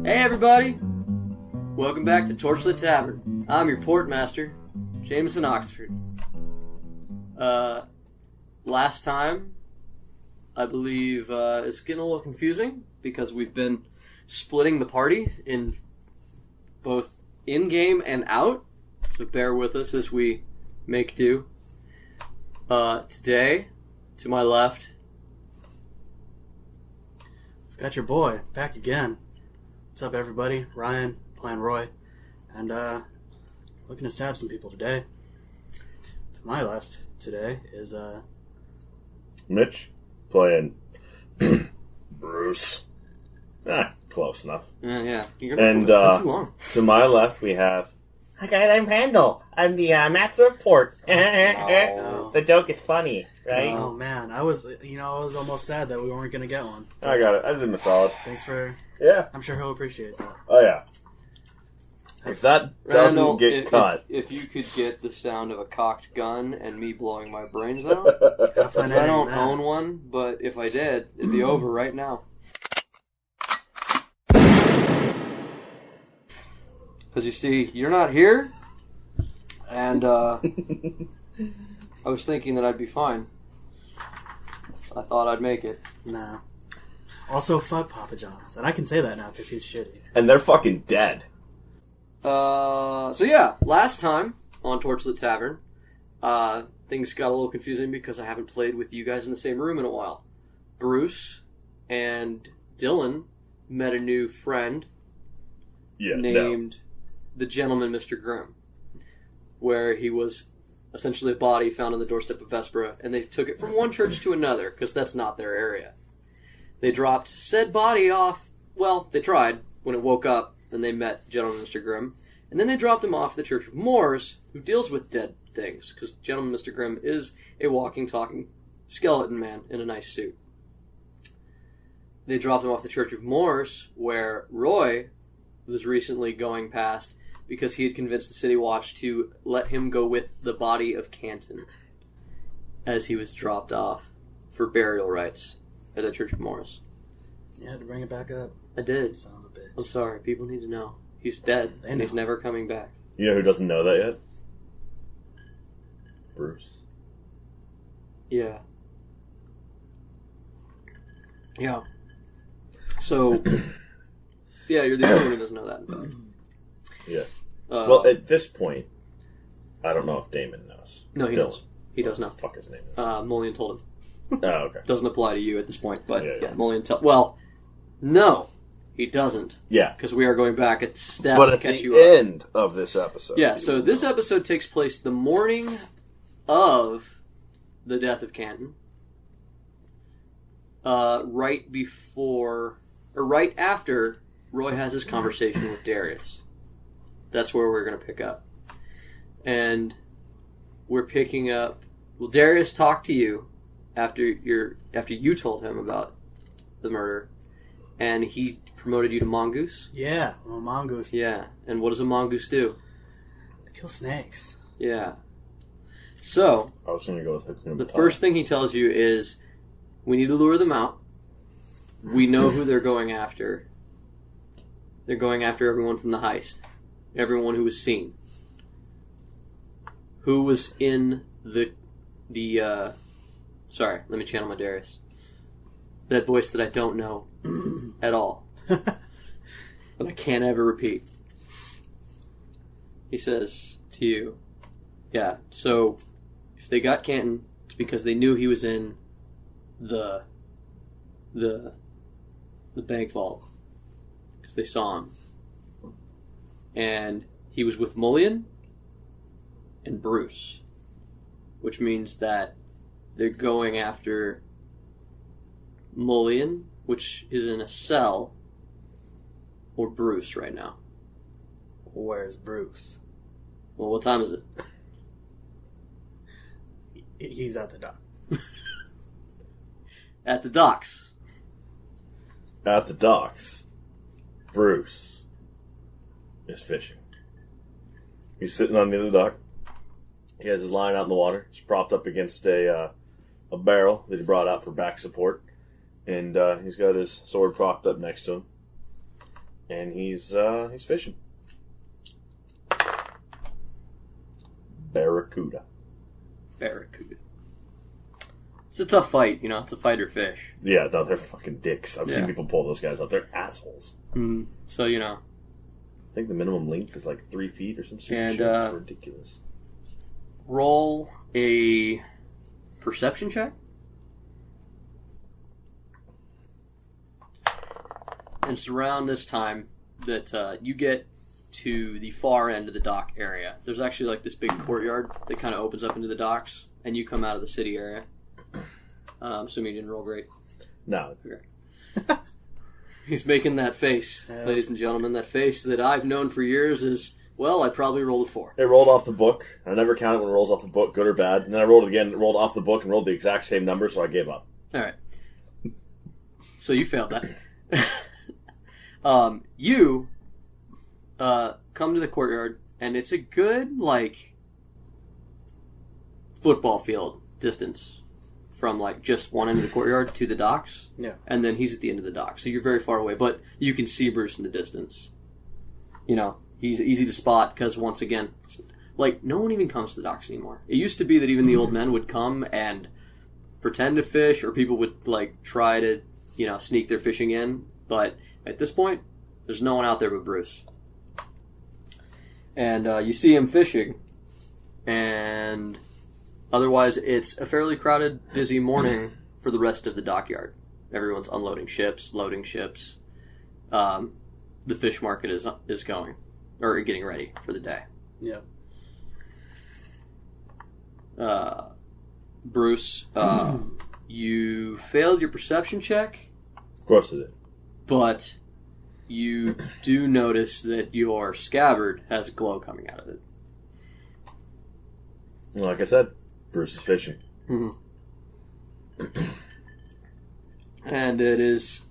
Hey everybody! Welcome back to Torchlit Tavern. I'm your portmaster, Jameson Oxford. Last time, I believe it's getting a little confusing because we've been splitting the party in both in-game and out, so bear with us as we make do. Today, to my left, I've got your boy back again. What's up, everybody? Ryan, playing Roy, and looking to stab some people today. To my left today is Mitch, playing Bruce. Close enough. yeah, And too long. To my left we have... Hi guys, I'm Randall. I'm the master of port. Oh. The joke is funny, right? Oh man, I was almost sad that we weren't gonna get one. I got it. I did him a solid. Thanks for. Yeah. I'm sure he'll appreciate that. Oh, yeah. If that doesn't Randall, get cut... If you could get the sound of a cocked gun and me blowing my brains out, Have fun 'cause I don't editing that. own one, but if I did, it'd be over right now. Because you see, you're not here, and I was thinking that I'd be fine. I thought I'd make it. Nah. Also, fuck Papa John's, and I can say that now because he's shitty. And they're fucking dead. So yeah, last time on Torchlit Tavern, things got a little confusing because I haven't played with you guys in the same room in a while. Bruce and Dylan met a new friend named the Gentleman Mr. Grimm, where he was essentially a body found on the doorstep of Vespera, and they took it from one church to another because that's not their area. They dropped said body off. Well, they tried when it woke up, and they met Gentleman Mr. Grimm. And then they dropped him off at the Church of Moors, who deals with dead things, because Gentleman Mr. Grimm is a walking, talking skeleton man in a nice suit. They dropped him off at the Church of Moors, where Roy was recently going past because he had convinced the City Watch to let him go with the body of Canton as he was dropped off for burial rites at the Church of Moors. You had to bring it back up. I did. Son of a bitch. I'm sorry. People need to know. He's dead, They and know. he's never coming back. You know who doesn't know that yet? Bruce. Yeah. Yeah. So, yeah, you're the only one who doesn't know that. In fact. Yeah. Well, Well, at this point, I don't know if Damon knows. no, he Dylan. knows. He does What not. the fuck his name is. Mullion told him. Oh, okay. Doesn't apply to you at this point, but Yeah, yeah, yeah. Mullion Well, no, he doesn't, Yeah. because we are going back at step But to at catch the you up. end of this episode. Yeah, so this episode takes place the morning of the death of Canton. Right before, or right after Roy has his conversation with Darius. That's where we're going to pick up. And we're picking up... Well, Darius talked to you after you told him about the murder, and he promoted you to mongoose. Yeah, well, mongoose. Yeah, and what does a mongoose do? They kill snakes. Yeah. So, I was going to go with Hakuna the Matata. first thing he tells you is, we need to lure them out. We know who they're going after. They're going after everyone from the heist. Everyone who was seen. Who was in the sorry, let me channel my Darius. That voice that I don't know at all. But I can't ever repeat. He says to you, yeah, so if they got Canton, it's because they knew he was in the bank vault. Because they saw him. And he was with Mullion and Bruce. Which means that they're going after Mullion, which is in a cell, or Bruce right now. Where's Bruce? Well, what time is it? He's at the dock. At the docks. At the docks, Bruce is fishing. He's sitting on the other dock. He has his line out in the water. It's propped up against a barrel that he brought out for back support. And he's got his sword propped up next to him. And he's fishing. Barracuda. It's a tough fight, you know. It's a fighter fish. Yeah, no, they're fucking dicks. I've seen people pull those guys up. They're assholes. Mm-hmm. So, you know. I think the minimum length is like 3 feet or some shit. And, it's ridiculous. Roll a perception check. And it's around this time that you get to the far end of the dock area. There's actually like this big courtyard that kind of opens up into the docks, and you come out of the city area. Assuming you didn't roll great. No. Okay. He's making that face, ladies and gentlemen. That face that I've known for years is, well, I probably rolled a 4. It rolled off the book. I never count it when it rolls off the book, good or bad. And then I rolled it again, it rolled off the book, and rolled the exact same number, so I gave up. All right. So you failed that. You come to the courtyard, and it's a good, like, football field distance from, like, just one end of the courtyard to the docks. Yeah. And then he's at the end of the dock. So you're very far away, but you can see Bruce in the distance. You know, he's easy to spot because, once again, like, no one even comes to the docks anymore. It used to be that even the old men would come and pretend to fish, or people would, like, try to, you know, sneak their fishing in. But at this point, there's no one out there but Bruce. And you see him fishing, and otherwise it's a fairly crowded, busy morning for the rest of the dockyard. Everyone's unloading ships, loading ships. The fish market is going, or getting ready for the day. Yeah. Bruce, you failed your perception check. Of course it did. But you do notice that your scabbard has a glow coming out of it. Like I said, Bruce is fishing. Mm-hmm. And it is...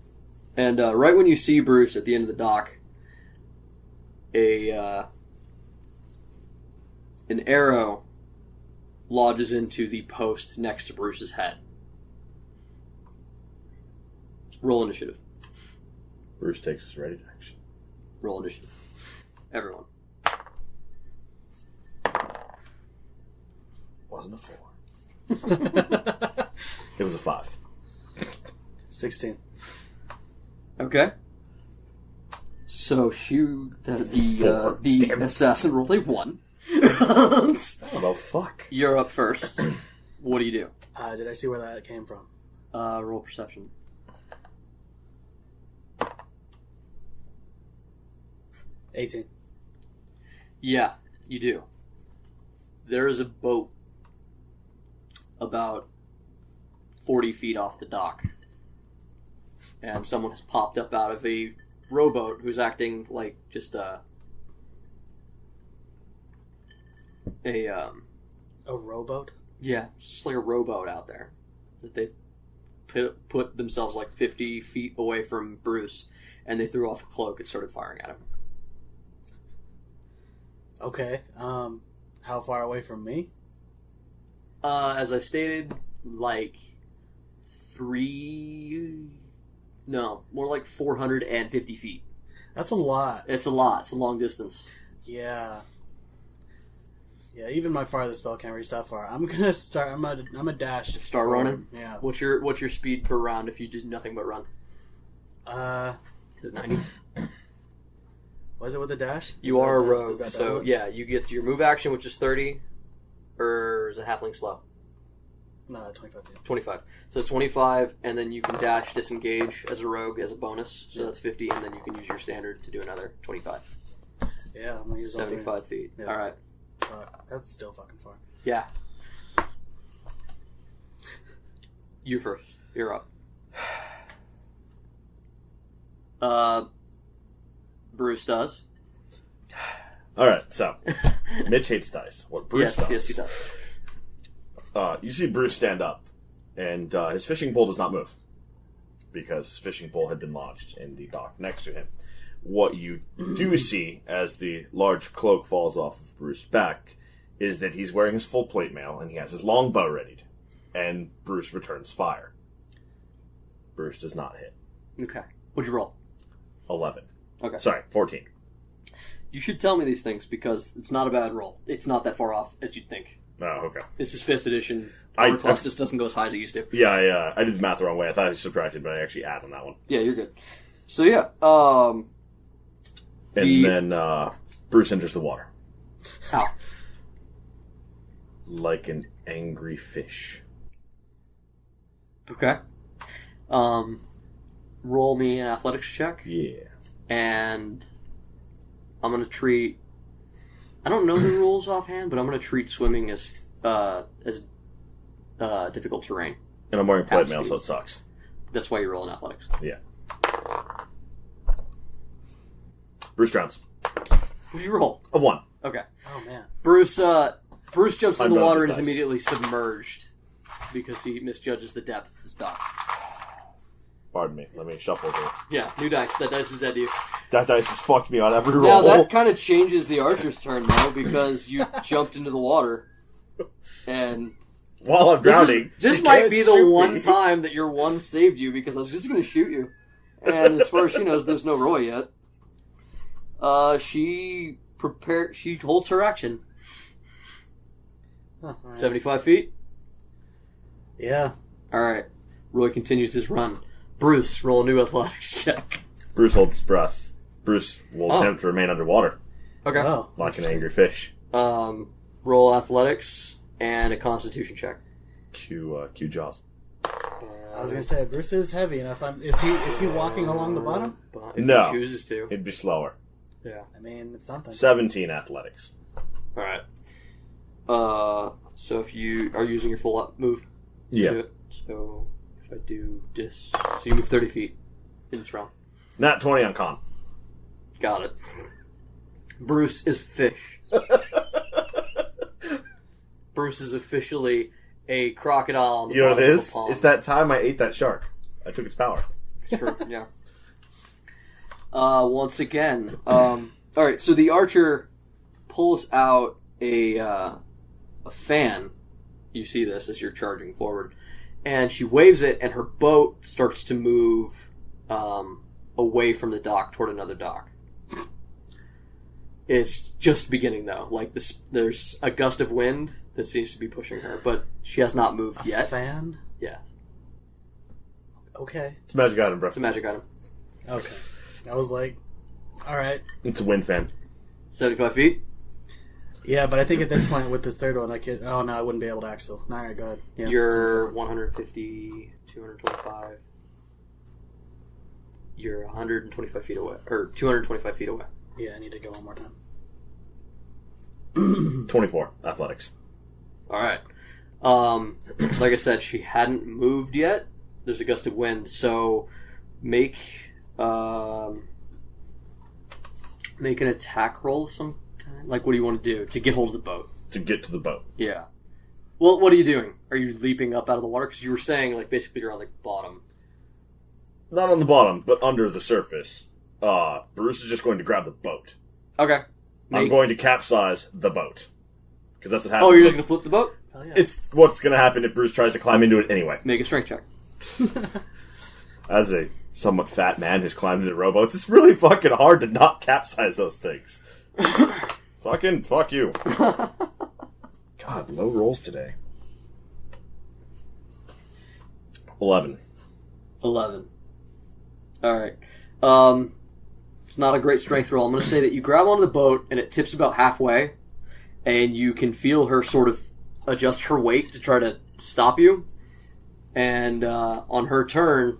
And right when you see Bruce at the end of the dock, an arrow lodges into the post next to Bruce's head. Roll initiative. Bruce takes his ready to action. Roll initiative. Everyone. Wasn't a 4. It was a 5. 16. Okay. So the assassin rolled a 1. Oh, fuck. You're up first. What do you do? Did I see where that came from? Roll perception. 18. Yeah, you do. There is a boat about 40 feet off the dock. And someone has popped up out of a rowboat who's acting like just a rowboat? Yeah, it's just like a rowboat out there. That they've put themselves like 50 feet away from Bruce, and they threw off a cloak and started firing at him. Okay, how far away from me? As I stated, like more like 450 feet. That's a lot. It's a lot. It's a long distance. Yeah. Yeah, even my farthest spell can't reach that far. I'm gonna start. I'm a dash. Start forward. running. Yeah. What's your speed per round if you do nothing but run? Is it 90? Was it with a dash? You are a rogue, so yeah, you get your move action, which is 30, or is it halfling slow? No, 25. 25. So 25, and then you can dash disengage as a rogue as a bonus, so that's 50, and then you can use your standard to do another 25. Yeah, I'm gonna use 75 feet. Yeah. All right. That's still fucking far. Yeah. You first. You're up. Bruce does. Alright, so Mitch hates dice. What Bruce does. Yes, he does. You see Bruce stand up, and his fishing pole does not move, because his fishing pole had been lodged in the dock next to him. What you do see, as the large cloak falls off of Bruce's back, is that he's wearing his full plate mail, and he has his long bow readied, and Bruce returns fire. Bruce does not hit. Okay. What'd you roll? 11. Okay. Sorry, 14. You should tell me these things because it's not a bad roll. It's not that far off as you'd think. Oh, okay. This is 5th edition. Clock just doesn't go as high as it used to. Yeah, I did the math the wrong way. I thought I subtracted, but I actually add on that one. Yeah, you're good. So yeah, and then Bruce enters the water. How? Like an angry fish. Okay. Roll me an athletics check. Yeah. And I'm going to treat... I don't know the rules offhand, but I'm going to treat swimming as difficult terrain. And I'm wearing plate mail, so it sucks. That's why you roll in athletics. Yeah. Bruce drowns. What'd you roll? A 1. Okay. Oh, man. Bruce jumps in the water and is dice. immediately submerged because he misjudges the depth of his dock. Pardon me. Let me shuffle here. Yeah, new dice. That dice is dead to you. That dice has fucked me on every roll. Now, that kind of changes the archer's turn, though, because you jumped into the water. And while I'm drowning, this might be the one time that your one saved you, because I was just going to shoot you. And as far as she knows, there's no Roy yet. She holds her action. Oh, right. 75 feet? Yeah. Alright. Roy continues his run. Bruce, roll a new athletics check. Bruce holds his breath. Bruce will attempt to remain underwater. Okay. Oh. Like an angry fish. Roll athletics and a constitution check. Cue Jaws. I was gonna say Bruce is heavy enough. Is he walking along the bottom? If No. he chooses to. It'd be slower. Yeah. I mean, it's something. 17 athletics. Alright. So if you are using your full up move, Yeah. do it. So if I do this, so you move 30 feet in this round. Not 20 on con. Got it. Bruce is fish. Bruce is officially a crocodile on the You know what bottom it of is? a pond. It's that time I ate that shark. I took its power. True, yeah. Once again, alright, so the archer pulls out a fan. You see this as you're charging forward. And she waves it, and her boat starts to move away from the dock toward another dock. It's just beginning, though. Like, there's a gust of wind that seems to be pushing her, but she has not moved A yet. fan? Yeah, Okay. It's a magic item, bro. it's a magic item. Okay. I was like, alright. It's a wind fan. 75 feet? Yeah, but I think at this point with this third one, I could... Oh, no, I wouldn't be able to axle. Alright, go ahead. Yeah. You're 150, 225. You're 125 feet away, or 225 feet away. Yeah, I need to go one more time. 24 athletics. All right. Like I said, she hadn't moved yet. There's a gust of wind, so make an attack roll of some kind. Like, what do you want to do to get hold of the boat? To get to the boat. Yeah. Well, what are you doing? Are you leaping up out of the water? Because you were saying, like, basically you're on the bottom. Not on the bottom, but under the surface. Bruce is just going to grab the boat. Okay. I'm going to capsize the boat. Because that's what happens. Oh, you're just going to flip the boat? Hell yeah. It's what's going to happen if Bruce tries to climb into it anyway. Make a strength check. As a somewhat fat man who's climbed into rowboats, it's really fucking hard to not capsize those things. Fucking fuck you. God, low rolls today. 11. 11. Alright. It's not a great strength roll. I'm going to say that you grab onto the boat, and it tips about halfway, and you can feel her sort of adjust her weight to try to stop you. And on her turn,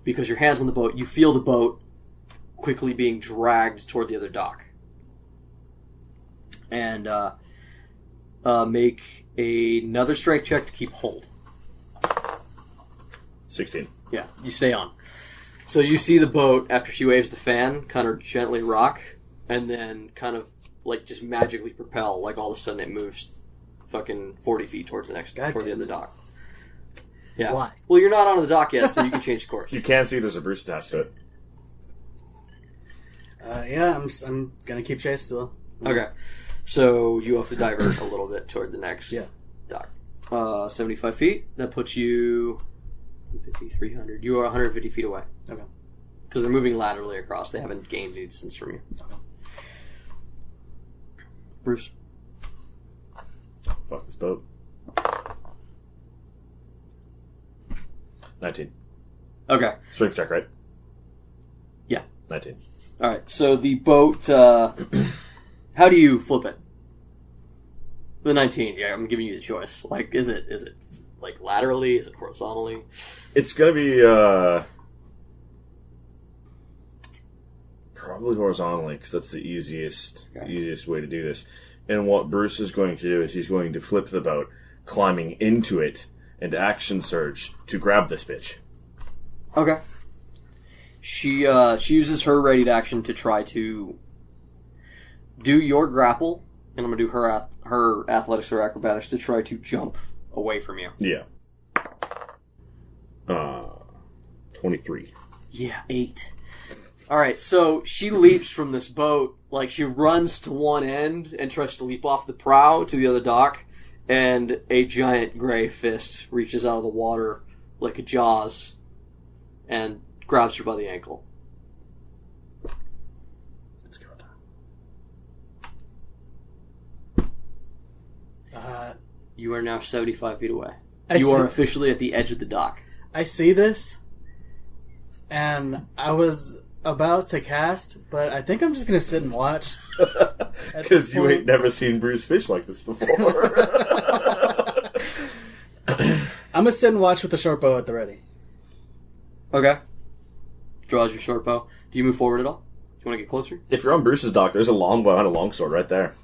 because your hand's on the boat, you feel the boat quickly being dragged toward the other dock. And make another strength check to keep hold. 16. Yeah, you stay on. So you see the boat, after she waves the fan, kind of gently rock, and then kind of, like, just magically propel, like all of a sudden it moves fucking 40 feet towards the other dock. Yeah. Why? Well, you're not on the dock yet, so you can change course. You can see there's a Bruce attached to it. Yeah, I'm gonna keep chase still. Okay. So you have to divert a little bit toward the next dock. 75 feet. That puts you 150, 300. You are 150 feet away. Okay. Because they're moving laterally across. They haven't gained any distance from you. Okay. Bruce. Fuck this boat. 19. Okay. Strength check, right? Yeah. 19. Alright, so the boat, how do you flip it? The 19, yeah, I'm giving you the choice. Like, is it like laterally? Is it horizontally? It's gonna be, probably horizontally, because that's the easiest way to do this. And what Bruce is going to do is he's going to flip the boat, climbing into it, and action surge to grab this bitch. Okay. She uses her readied action to try to do your grapple, and I'm going to do her athletics or acrobatics to try to jump away from you. Yeah. 23. Yeah, 8. Alright, so she leaps from this boat, like she runs to one end and tries to leap off the prow to the other dock, and a giant gray fist reaches out of the water like a jaws and grabs her by the ankle. Let's go. You are now 75 feet away. You are officially at the edge of the dock. I see this, and I was about to cast, but I think I'm just going to sit and watch. Because you ain't never seen Bruce fish like this before. I'm going to sit and watch with the short bow at the ready. Okay. Draws your short bow. Do you move forward at all? Do you want to get closer? If you're on Bruce's dock, there's a longbow and a longsword right there.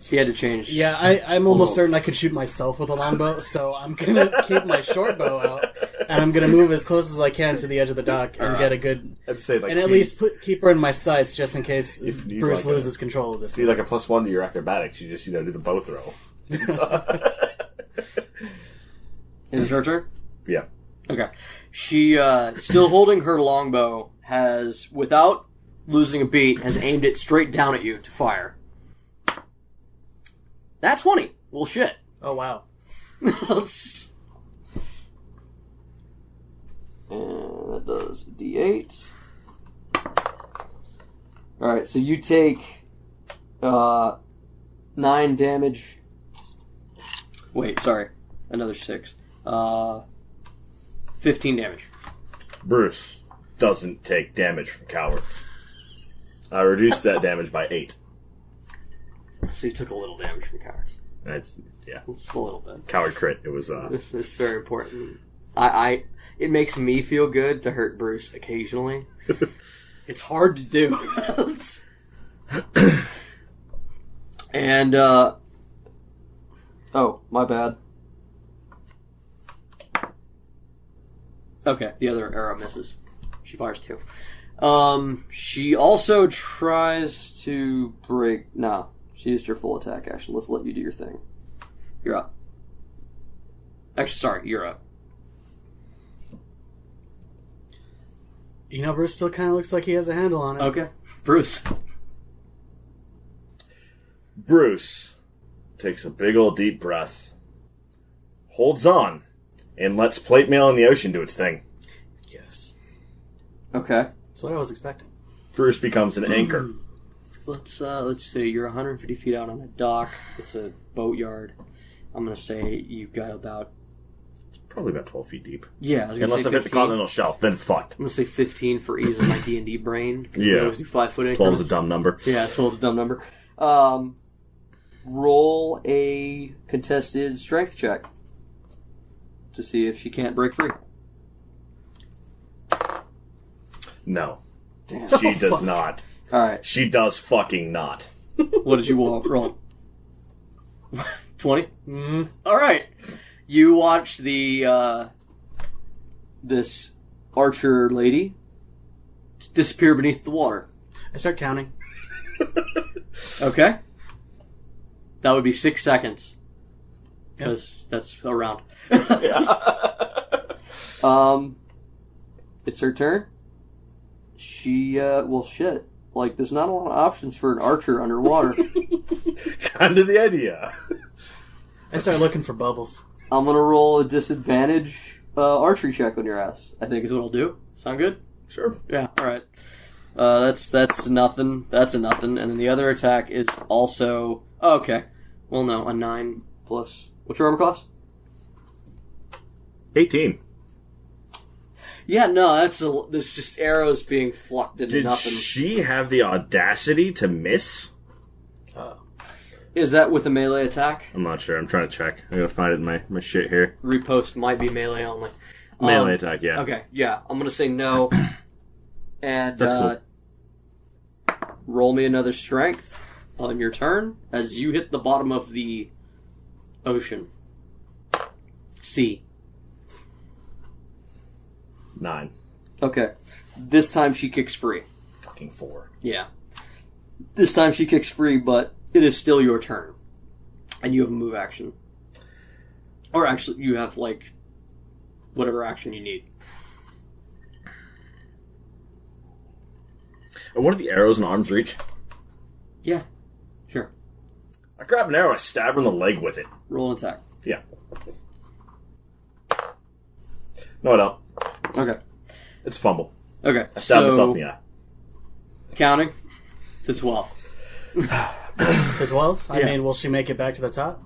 He had to change. Yeah, I'm almost certain I could shoot myself with a longbow, so I'm going to keep my short bow out, and I'm going to move as close as I can to the edge of the dock and get a good... I'd say, like, and at least keep her in my sights just in case Bruce like loses control of this. If you need like a +1 to your acrobatics, you just, do the bow throw. Is it her turn? Yeah. Okay. She, still holding her longbow, has, without losing a beat, has aimed it straight down at you to fire. That's 20. Well, shit. Oh, wow. And that does D8. Alright, so you take 9 damage. Wait, sorry. Another 6. 15 damage. Bruce doesn't take damage from cowards. I reduced that damage by 8. So you took a little damage from cowards. Yeah. Just a little bit. Coward crit. It was, This is very important. It makes me feel good to hurt Bruce occasionally. It's hard to do. And, oh, my bad. Okay, the other arrow misses. She fires 2. She also tries to break... No, she used her full attack action. Let's let you do your thing. You're up. Actually, sorry, you're up. Bruce still kind of looks like he has a handle on it. Okay. Bruce. Bruce takes a big old deep breath, holds on, and lets plate mail in the ocean do its thing. Yes. Okay. That's what I was expecting. Bruce becomes an anchor. Let's say you're 150 feet out on a dock. It's a boatyard. I'm gonna say you've got about... It's probably about 12 feet deep. Yeah, I was gonna Unless say I hit the 15. continental shelf, then it's fucked. I'm gonna say 15 for ease of my D&D brain. Yeah. We always do 5-foot increments. 12 is a dumb number. Yeah, 12 is a dumb number. Roll a contested strength check to see if she can't break free. No. Damn. She does not. Alright. She does fucking not. What did you roll? 20? Mm-hmm. Alright. You watch the, this archer lady disappear beneath the water. I start counting. Okay. That would be 6 seconds. Because that's a round. It's her turn. She, well, shit. Like, there's not a lot of options for an archer underwater. Kind of the idea. I start looking for bubbles. I'm gonna roll a disadvantage archery check on your ass. I think is what I'll do. Sound good? Sure. Yeah, alright. That's nothing. That's a nothing. And then the other attack is also... Oh, okay. Well, no, a 9 plus... What's your armor class? 18. Yeah, no, there's just arrows being flucked into Did nothing. she have the audacity to miss? Is that with a melee attack? I'm not sure. I'm trying to check. I'm going to find it in my shit here. Repost might be melee only. Melee attack, yeah. Okay, yeah. I'm going to say no. And That's cool. Roll me another strength on your turn as you hit the bottom of the ocean. Sea. 9. Okay. This time she kicks free. Fucking 4. Yeah. This time she kicks free, but it is still your turn. And you have a move action. Or actually, you have, like, whatever action you need. Are one of the arrows in arm's reach? Yeah. Sure. I grab an arrow and I stab her in the leg with it. Roll an attack. Yeah. No, I don't. Okay. It's a fumble. Okay. I stab myself in the eye. Counting to 12. To 12? I Yeah. mean, will she make it back to the top?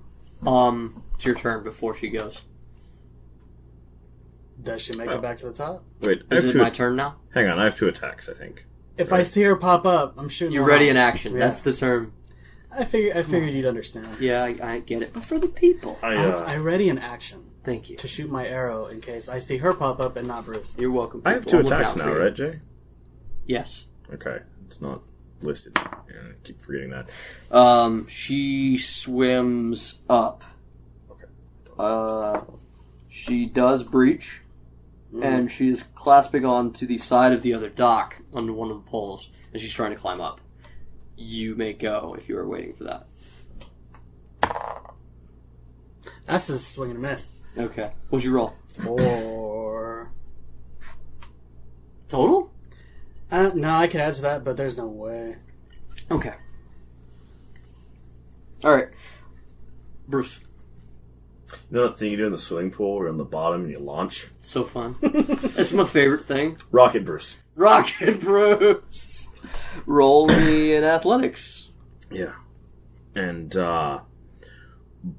It's your turn before she goes. Does she make it back to the top? Wait, I Is have it two. my turn now? Hang on, I have 2 attacks, I think. If I see her pop up, I'm shooting You're her ready off. in action. Yeah. That's the term. I figured you'd understand. Yeah, I get it. But for the people. I ready in action Thank you. to shoot my arrow in case I see her pop up and not Bruce. You're welcome. I have people. 2 I'm looking attacks out for now, you. right, Jay? Yes. Okay, it's not listed. Yeah, I keep forgetting that. She swims up. Okay. She does breach, and she's clasping onto the side of the other dock on one of the poles, and she's trying to climb up. You may go if you are waiting for that. That's a swing and a miss. Okay. What'd you roll? 4. Total? No, I could add to that, but there's no way. Okay. Alright. Bruce. You know that thing you do in the swimming pool where you're on the bottom and you launch? It's so fun. That's my favorite thing. Rocket Bruce. Rocket Bruce! Roll me in athletics. Yeah. And,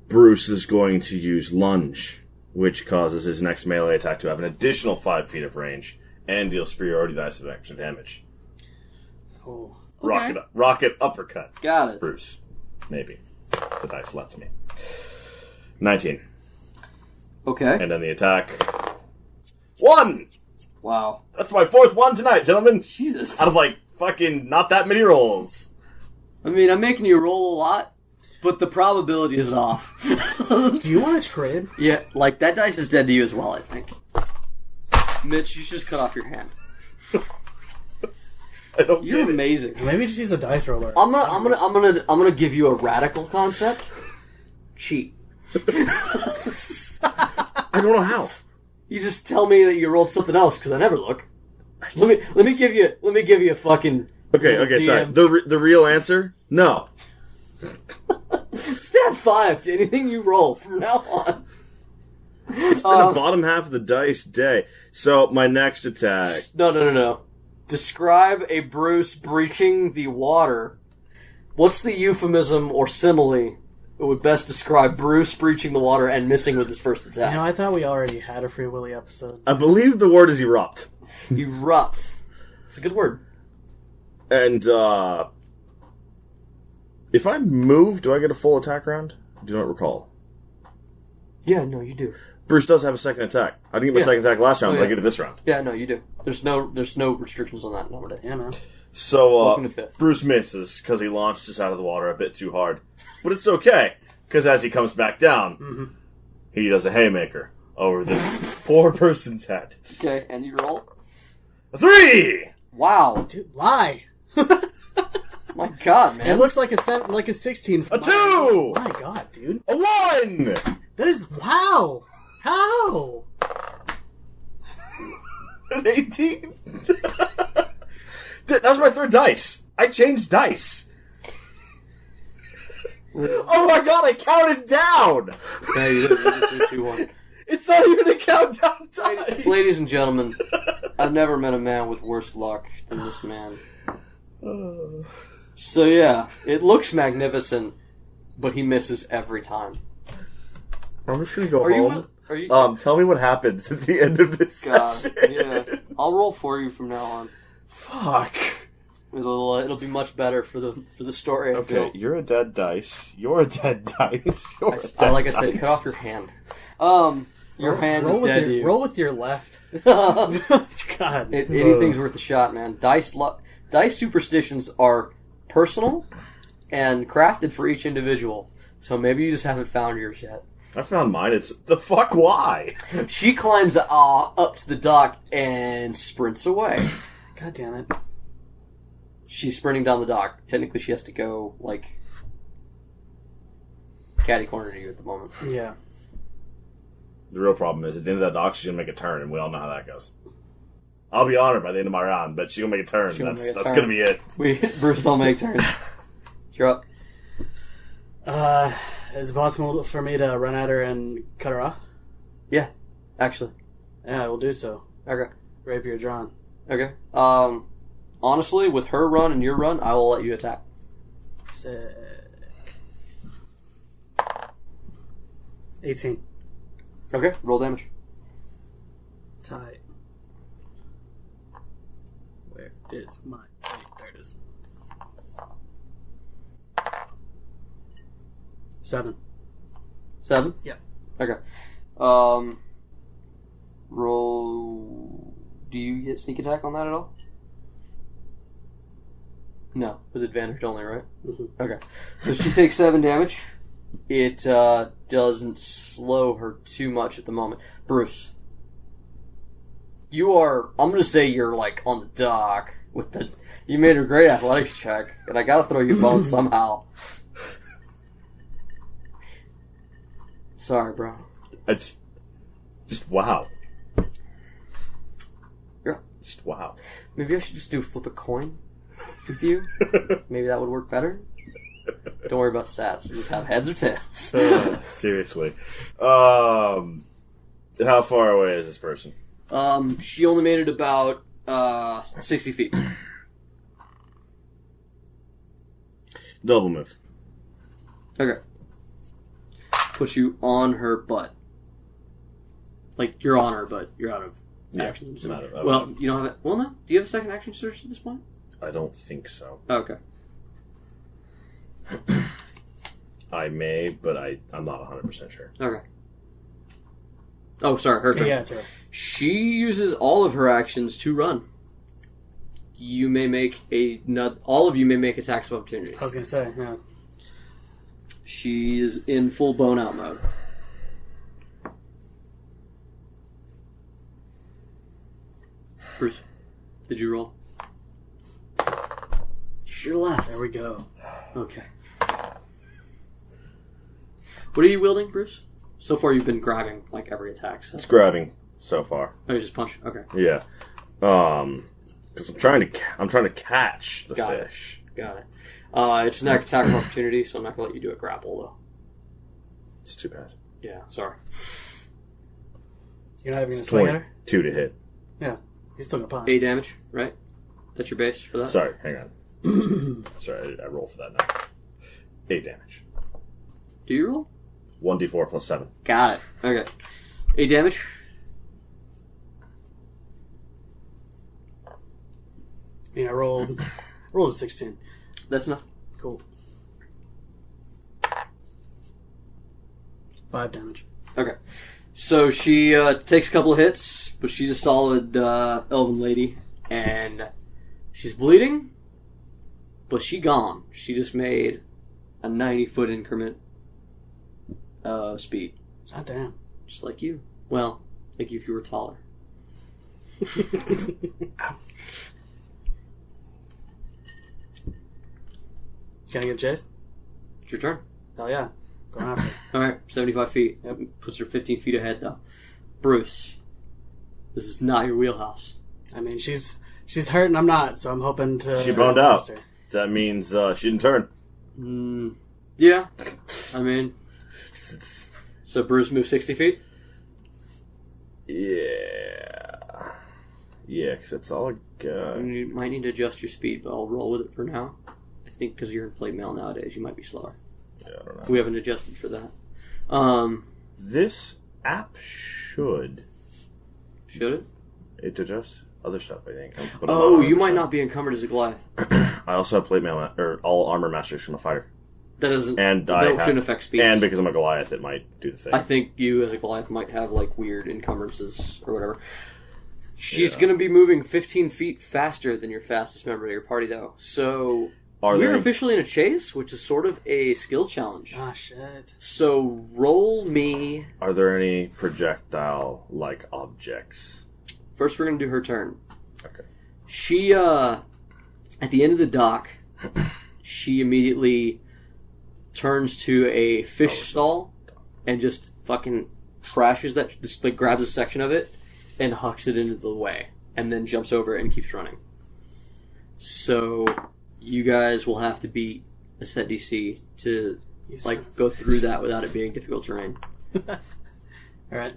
Bruce is going to use lunge, which causes his next melee attack to have an additional 5 feet of range and deal superiority dice of extra damage. Oh. Rocket uppercut. Got it. Bruce. Maybe. The dice left me. 19. Okay. And then the attack. 1! Wow. That's my 4th one tonight, gentlemen. Jesus. Out of, like, fucking not that many rolls. I mean, I'm making you roll a lot, but the probability is off. Do you want to trade? Yeah, like, that dice is dead to you as well, I think. Mitch, you should just cut off your hand. I don't You're get it. amazing. Maybe just use a dice roller. I'm gonna give you a radical concept. Cheat. I don't know how. You just tell me that you rolled something else because I never look. Let me give you a fucking Okay, sorry. DM. The real answer? No. Stat 5 to anything you roll from now on. It's been the bottom half of the dice day. So, my next attack. No. Describe a Bruce breaching the water. What's the euphemism or simile that would best describe Bruce breaching the water and missing with his first attack? You know, I thought we already had a Free Willy episode. I believe the word is erupt. Erupt. It's a good word. And, if I move, do I get a full attack round? I do not recall. Yeah, no, you do. Bruce does have a second attack. I didn't get my second attack last round, but I get it this round. Yeah, no, you do. There's no restrictions on that nowadays. Yeah, man. So, Welcome to fifth. Bruce misses because he launched us out of the water a bit too hard. But it's okay, because as he comes back down, he does a haymaker over this poor person's head. Okay, and you roll. A 3! Wow. Dude, lie. My God, man. It looks like a 16. A 2! My God, dude. A 1! That is wow. How? An 18? That was my 3rd dice. I changed dice. Oh my God, I counted down! Yeah, you did. 3, 2, 1. It's not even a countdown dice! Ladies and gentlemen, I've never met a man with worse luck than this man. So yeah, it looks magnificent, but he misses every time. I'm just gonna go home. Tell me what happens at the end of this session. Yeah, I'll roll for you from now on. Fuck. It'll be much better for the story. Okay, you're a dead dice. You're a dead dice. Like I said, cut off your hand. Your hand is dead to you. Roll with your left. God. Anything's worth a shot, man. Dice superstitions are personal and crafted for each individual. So maybe you just haven't found yours yet. I found mine. It's the fuck why? She climbs up to the dock and sprints away. God damn it. She's sprinting down the dock. Technically, she has to go, catty corner to you at the moment. Yeah. The real problem is, at the end of that dock, she's going to make a turn, and we all know how that goes. I'll be honored by the end of my round, but she's going to make a turn. That's going to be it. Bruce don't make turns. You're up. Is it possible for me to run at her and cut her off? Yeah, actually. Yeah, I will do so. Okay. Rapier drawn. Okay. Honestly, with her run and your run, I will let you attack. Sick. 18. Okay, roll damage. Tight. Where is my... There it is. 7. 7? Yeah. Okay. Roll... Do you get sneak attack on that at all? No, with advantage only, right? Mm-hmm. Okay. So she takes 7 damage. It doesn't slow her too much at the moment. Bruce, you are... I'm going to say you're, on the dock with the... You made a great athletics check, and I got to throw you both somehow. Sorry, bro. It's just wow. Yeah. Just wow. Maybe I should just flip a coin with you. Maybe that would work better. Don't worry about the stats. We'll just have heads or tails. Seriously. How far away is this person? She only made it about 60 feet. Double move. Okay. Put you on her butt. You're on her, but you're out of action. So, you don't have it. Well, no. Do you have a second action search at this point? I don't think so. Oh, okay. I may, but I'm not 100% sure. Okay. Oh, sorry, her turn. Yeah, it's her. She uses all of her actions to run. You may make all of you may make attacks of opportunity. I was going to say, yeah. She is in full bone out mode. Bruce, did you roll? Sure left. There we go. Okay. What are you wielding, Bruce? So far, you've been grabbing every attack. So. It's grabbing so far. Oh, you just punch. Okay. Yeah. Because I'm trying to catch the fish. Got it. It's an attack of opportunity, so I'm not gonna let you do a grapple though. It's too bad. Yeah. Sorry. You're not even gonna swing at her? 2 to hit. Yeah. He's still gonna punch. 8 damage, right? That's your base for that. Sorry, hang on. Sorry, I rolled for that now. 8 damage. Do you roll? 1d4 plus 7. Got it. Okay. 8 damage. I rolled a 16. That's enough. Cool. 5 damage. Okay. So she takes a couple of hits, but she's a solid elven lady, and she's bleeding, but she gone. She just made a 90-foot increment of speed. Oh, damn. Just like you. Well, like if you were taller. Can I give chase? It's your turn. Hell yeah. Going after it. Alright, 75 feet. Yep. Puts her 15 feet ahead, though. Bruce, this is not your wheelhouse. I mean, she's hurt and I'm not, so I'm hoping to... She boned out. Her. That means she didn't turn. Yeah. I mean... So Bruce moves 60 feet? Yeah. Yeah, because that's all I got. You might need to adjust your speed, but I'll roll with it for now. I think because you're in plate mail nowadays, you might be slower. Yeah, I don't know. We haven't adjusted for that. This app should. Should it? It adjusts other stuff, I think. But you might not be encumbered as a Goliath. I also have plate mail, or all armor masters from a fighter. That doesn't. And shouldn't affect speed. And because I'm a Goliath, it might do the thing. I think you as a Goliath might have like weird encumbrances or whatever. She's going to be moving 15 feet faster than your fastest member of your party, though. So we're officially in a chase, which is sort of a skill challenge. Ah, shit. So roll me. Are there any projectile-like objects? First, we're going to do her turn. Okay. She, at the end of the dock, she immediately turns to a fish stall and just fucking trashes that, just like grabs a section of it and hucks it into the way, and then jumps over it and keeps running. So you guys will have to beat a set DC to go through that without it being difficult terrain. Alright.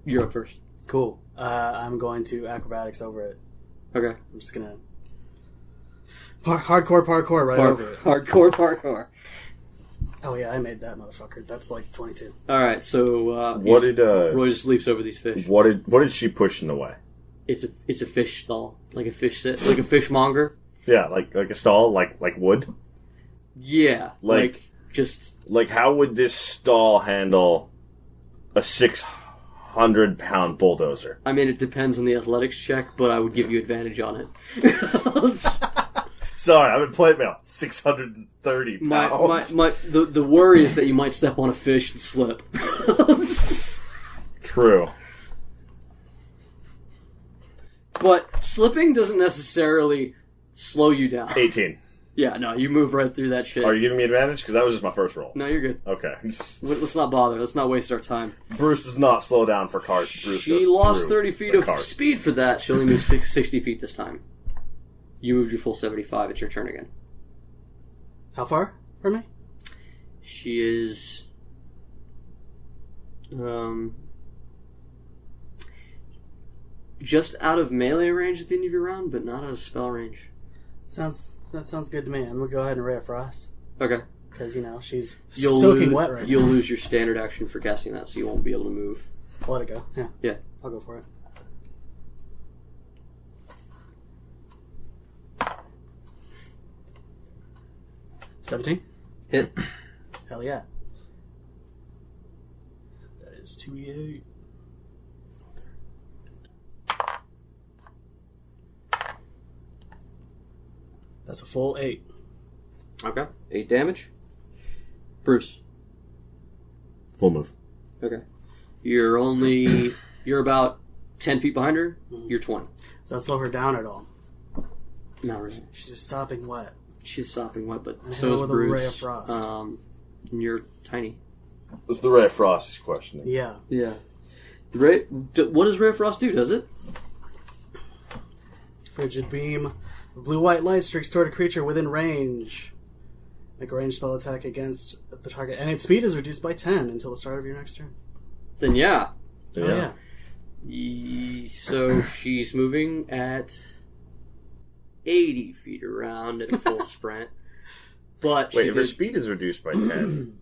You're up first. Cool. I'm going to acrobatics over it. Okay. I'm just gonna hardcore parkour over it. Hardcore parkour. Oh yeah, I made that motherfucker. That's like 22. All right, so Roy just leaps over these fish. What did she push in the way? It's a fish stall, like a fish like a fishmonger. Yeah, like a stall, like wood. Yeah, like how would this stall handle a 600-pound bulldozer? I mean, it depends on the athletics check, but I would give you advantage on it. Sorry, I'm in plate mail. 630 pounds. The worry is that you might step on a fish and slip. True. But slipping doesn't necessarily slow you down. 18. Yeah, no, you move right through that shit. Are you giving me advantage? Because that was just my first roll. No, you're good. Okay. Let's not bother. Let's not waste our time. Bruce does not slow down for cart. Bruce she goes lost 30 feet of cart. speed for that. She only moves 60 feet this time. You moved your full 75. It's your turn again. How far from me? She is... just out of melee range at the end of your round, but not out of spell range. That sounds good to me. I'm going to go ahead and Ray of Frost. Okay. Because, she's soaking wet right now. You'll lose your standard action for casting that, so you won't be able to move. I'll let it go. Yeah. Yeah. I'll go for it. $17? Hit. Hell yeah. That is 2e8. That's a full 8. Okay. 8 damage. Bruce. Full move. Okay. You're about 10 feet behind her. You're 20. Does that slow her down at all? Not really. She's sopping wet. She's sopping wet, but And so is with Bruce. a Ray of Frost. And you're tiny. It's the Ray of Frost he's questioning. Yeah. Yeah. What does Ray of Frost do? Does it? Frigid beam. Blue-white light streaks toward a creature within range. Make a ranged spell attack against the target. And its speed is reduced by 10 until the start of your next turn. Then yeah. Oh, yeah. So she's moving at 80 feet around at full sprint. But wait, if her speed is reduced by 10...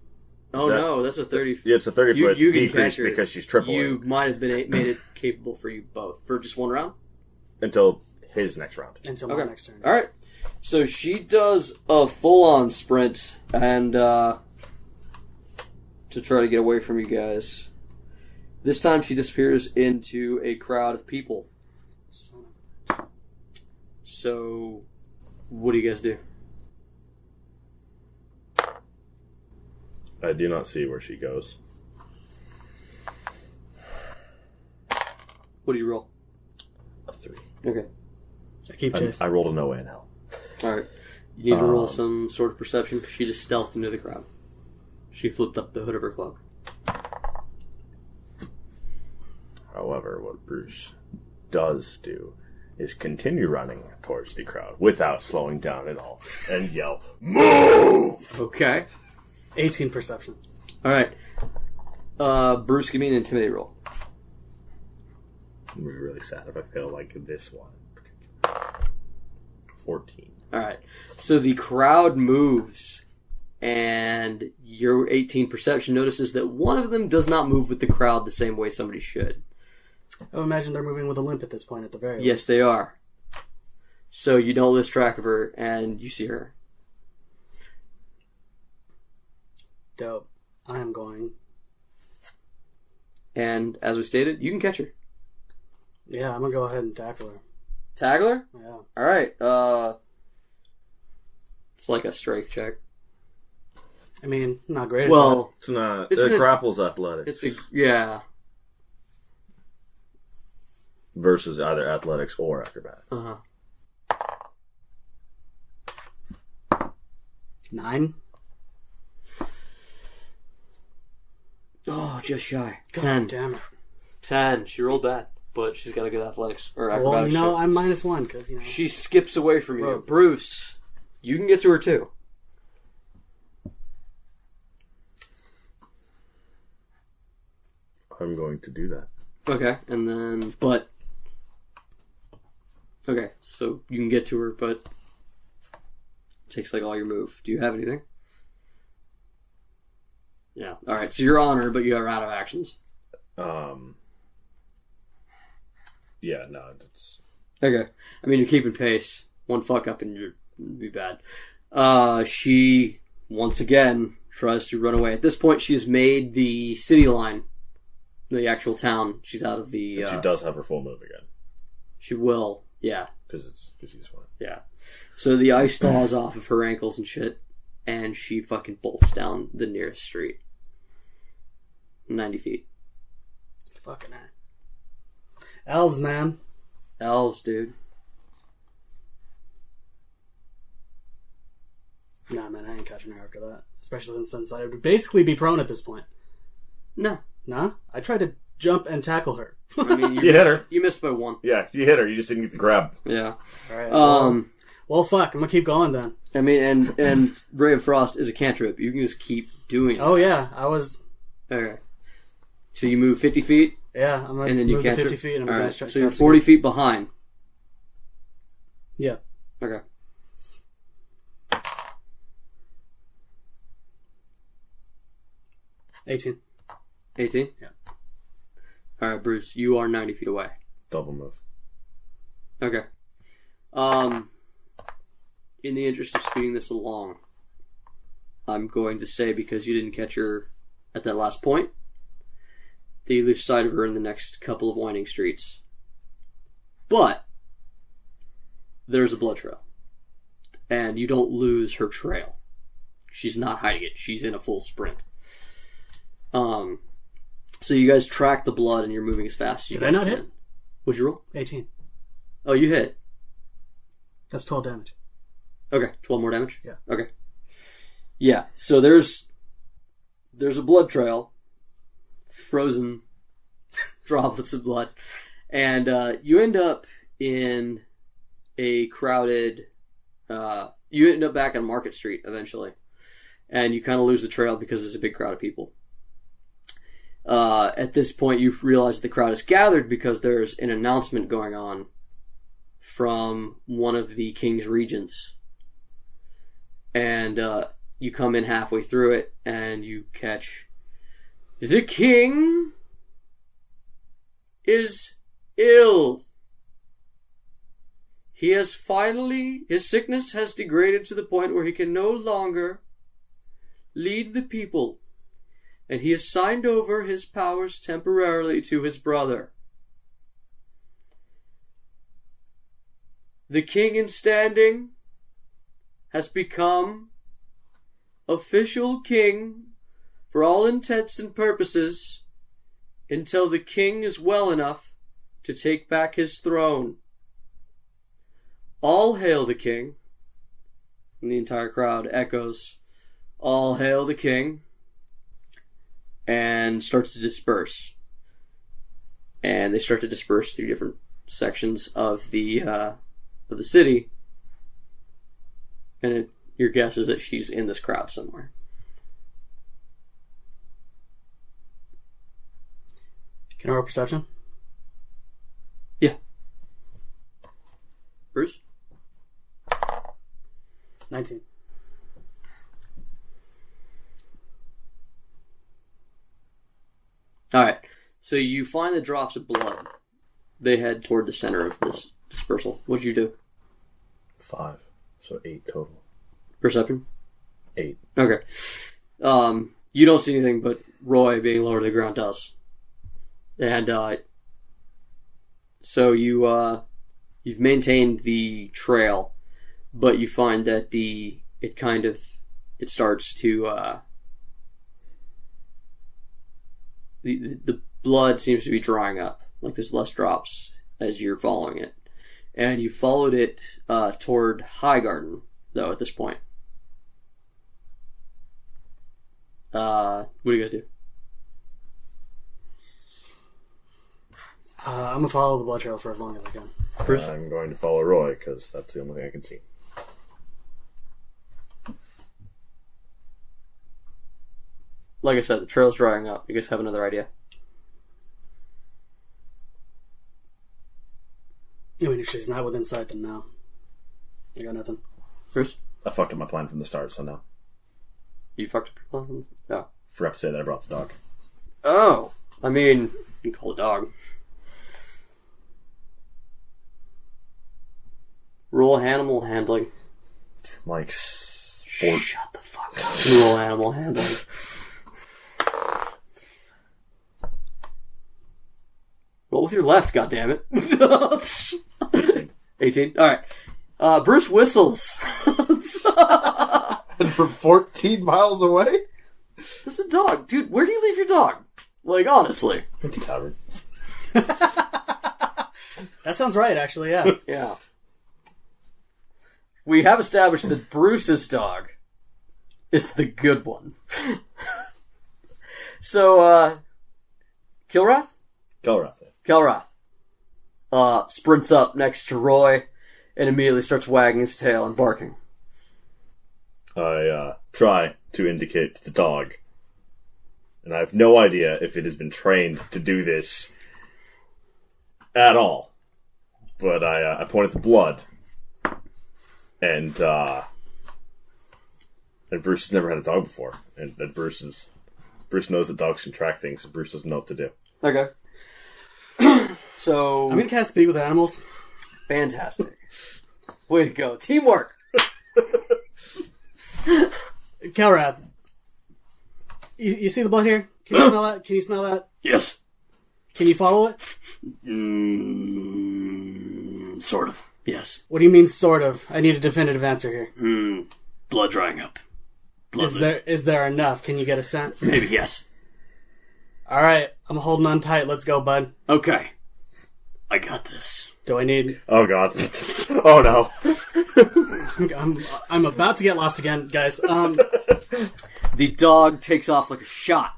no, that's a 30... Yeah, it's a 30-foot decrease can because she's tripling. You might have made it capable for you both. For just one round? Until his next round. Until my next turn. Alright. So she does a full-on sprint and to try to get away from you guys. This time she disappears into a crowd of people. So, what do you guys do? I do not see where she goes. What do you roll? A 3. Okay. I keep chasing. I rolled a no way in hell. Alright. You need to roll some sort of perception because she just stealthed into the crowd. She flipped up the hood of her cloak. However, what Bruce does do is continue running towards the crowd without slowing down at all and yell, "Move!" Okay. 18 perception. All right. Bruce, give me an intimidate roll. I'm gonna be really sad if I fail like this one. 14. All right. So the crowd moves, and your 18 perception notices that one of them does not move with the crowd the same way somebody should. I would imagine they're moving with a limp at this point at the very least. Yes, they are. So you don't lose track of her, and you see her. Dope. I am going. And as we stated, you can catch her. Yeah, I'm going to go ahead and tackle her. Tackle her? Yeah. Alright, it's like a strength check. I mean, not great. Well, It's not. It's grapple's athletics. Yeah. Versus either athletics or acrobatic. Uh-huh. 9. Oh, just shy. God 10. damn it. 10. She rolled bad, but she's got a good athletics or Well, acrobatics. you know, check. I'm -1 because, you know. She skips away from you. Bro. Bruce, you can get to her too. I'm going to do that. Okay, and then, okay, so you can get to her, but it takes like all your move. Do you have anything? Yeah. Alright, so you're on her, but you're out of actions. Yeah, no, it's... Okay. I mean, you're keeping pace. One fuck up and you'll be bad. She, once again, tries to run away. At this point, she has made the city line. The actual town. She's out of the... she does have her full move again. She will, yeah. Because he's one. Yeah. So the ice thaws off of her ankles and shit, and she fucking bolts down the nearest street. 90 feet. Fucking hell. Elves, man. Elves, dude. Nah, man, I ain't catching her after that. Especially since I would basically be prone at this point. No. Nah? I tried to jump and tackle her. I mean, You hit her. You missed by 1. Yeah, you hit her. You just didn't get the grab. Yeah. Alright. Well, fuck. I'm gonna keep going then. I mean, and Ray of Frost is a cantrip. You can just keep doing it. Oh, yeah. I was... Okay. So you move 50 feet? Yeah, I'm gonna And then you move to cantrip? 50 feet and I'm All gonna right. try So you're 40 feet behind. Yeah. Okay. $18. 18? Yeah. Alright, Bruce, you are 90 feet away. Double move. Okay. In the interest of speeding this along, I'm going to say, because you didn't catch her at that last point, that you lose sight of her in the next couple of winding streets. But there's a blood trail. And you don't lose her trail. She's not hiding it. She's in a full sprint. So you guys track the blood and you're moving as fast as you Did I guys not can. hit? What'd you roll? 18. Oh, you hit. That's 12 damage. Okay, 12 more damage? Yeah. Okay. Yeah, so there's a blood trail, frozen droplets of blood, and you end up in a crowded, you end up back on Market Street eventually, and you kind of lose the trail because there's a big crowd of people. At this point, you realize the crowd is gathered because there's an announcement going on from one of the king's regents. And you come in halfway through it, and you catch... The king is ill. He has finally... His sickness has degraded to the point where he can no longer lead the people. And he has signed over his powers temporarily to his brother. The king in standing has become official king for all intents and purposes until the king is well enough to take back his throne. All hail the king. And the entire crowd echoes, all hail the king. And starts to disperse. And they start to disperse through different sections of the city. And your guess is that she's in this crowd somewhere. Can I roll perception? Yeah. Bruce? 19. Alright. So you find the drops of blood. They head toward the center of this dispersal. What'd you do? 5. So 8 total. Perception? 8. Okay. You don't see anything, but Roy, being lower to the ground, does. And, so you've maintained the trail, but you find that it starts to, the blood seems to be drying up. Like there's less drops as you're following it. And you followed it, toward High Garden, though, at this point. What do you guys do? I'm going to follow the blood trail for as long as I can. First, I'm going to follow Roy, because that's the only thing I can see. Like I said, the trail's drying up. You guys have another idea? I mean, if she's not within sight, then no. I got nothing. Bruce? I fucked up my plan from the start, so no. You fucked up your plan? No. Forgot to say that I brought the dog. Oh. I mean, you can call a dog. Roll animal handling. Like, Shut the fuck up. Roll animal handling. Roll with your left, goddammit. 18? Alright. Bruce whistles. And from 14 miles away? This is a dog. Dude, where do you leave your dog? Like, honestly. At the tavern. That sounds right, actually, yeah. Yeah. We have established that Bruce's dog is the good one. So, Kilrath? Kelrath sprints up next to Roy and immediately starts wagging his tail and barking. I try to indicate to the dog, and I have no idea if it has been trained to do this at all. But I point at the blood, and Bruce has never had a dog before, and that Bruce knows that dogs can track things, and Bruce doesn't know what to do. Okay. So I'm going to cast Speak with Animals. Fantastic. Way to go. Teamwork. Kelrath, you see the blood here? Can you smell that? Can you smell that? Yes. Can you follow it? Sort of. Yes. What do you mean, sort of? I need a definitive answer here. Blood drying up. Is there enough? Can you get a scent? Maybe, yes. All right, I'm holding on tight. Let's go, bud. Okay. I got this. Do I need... Oh, God. Oh, no. I'm about to get lost again, guys. The dog takes off like a shot.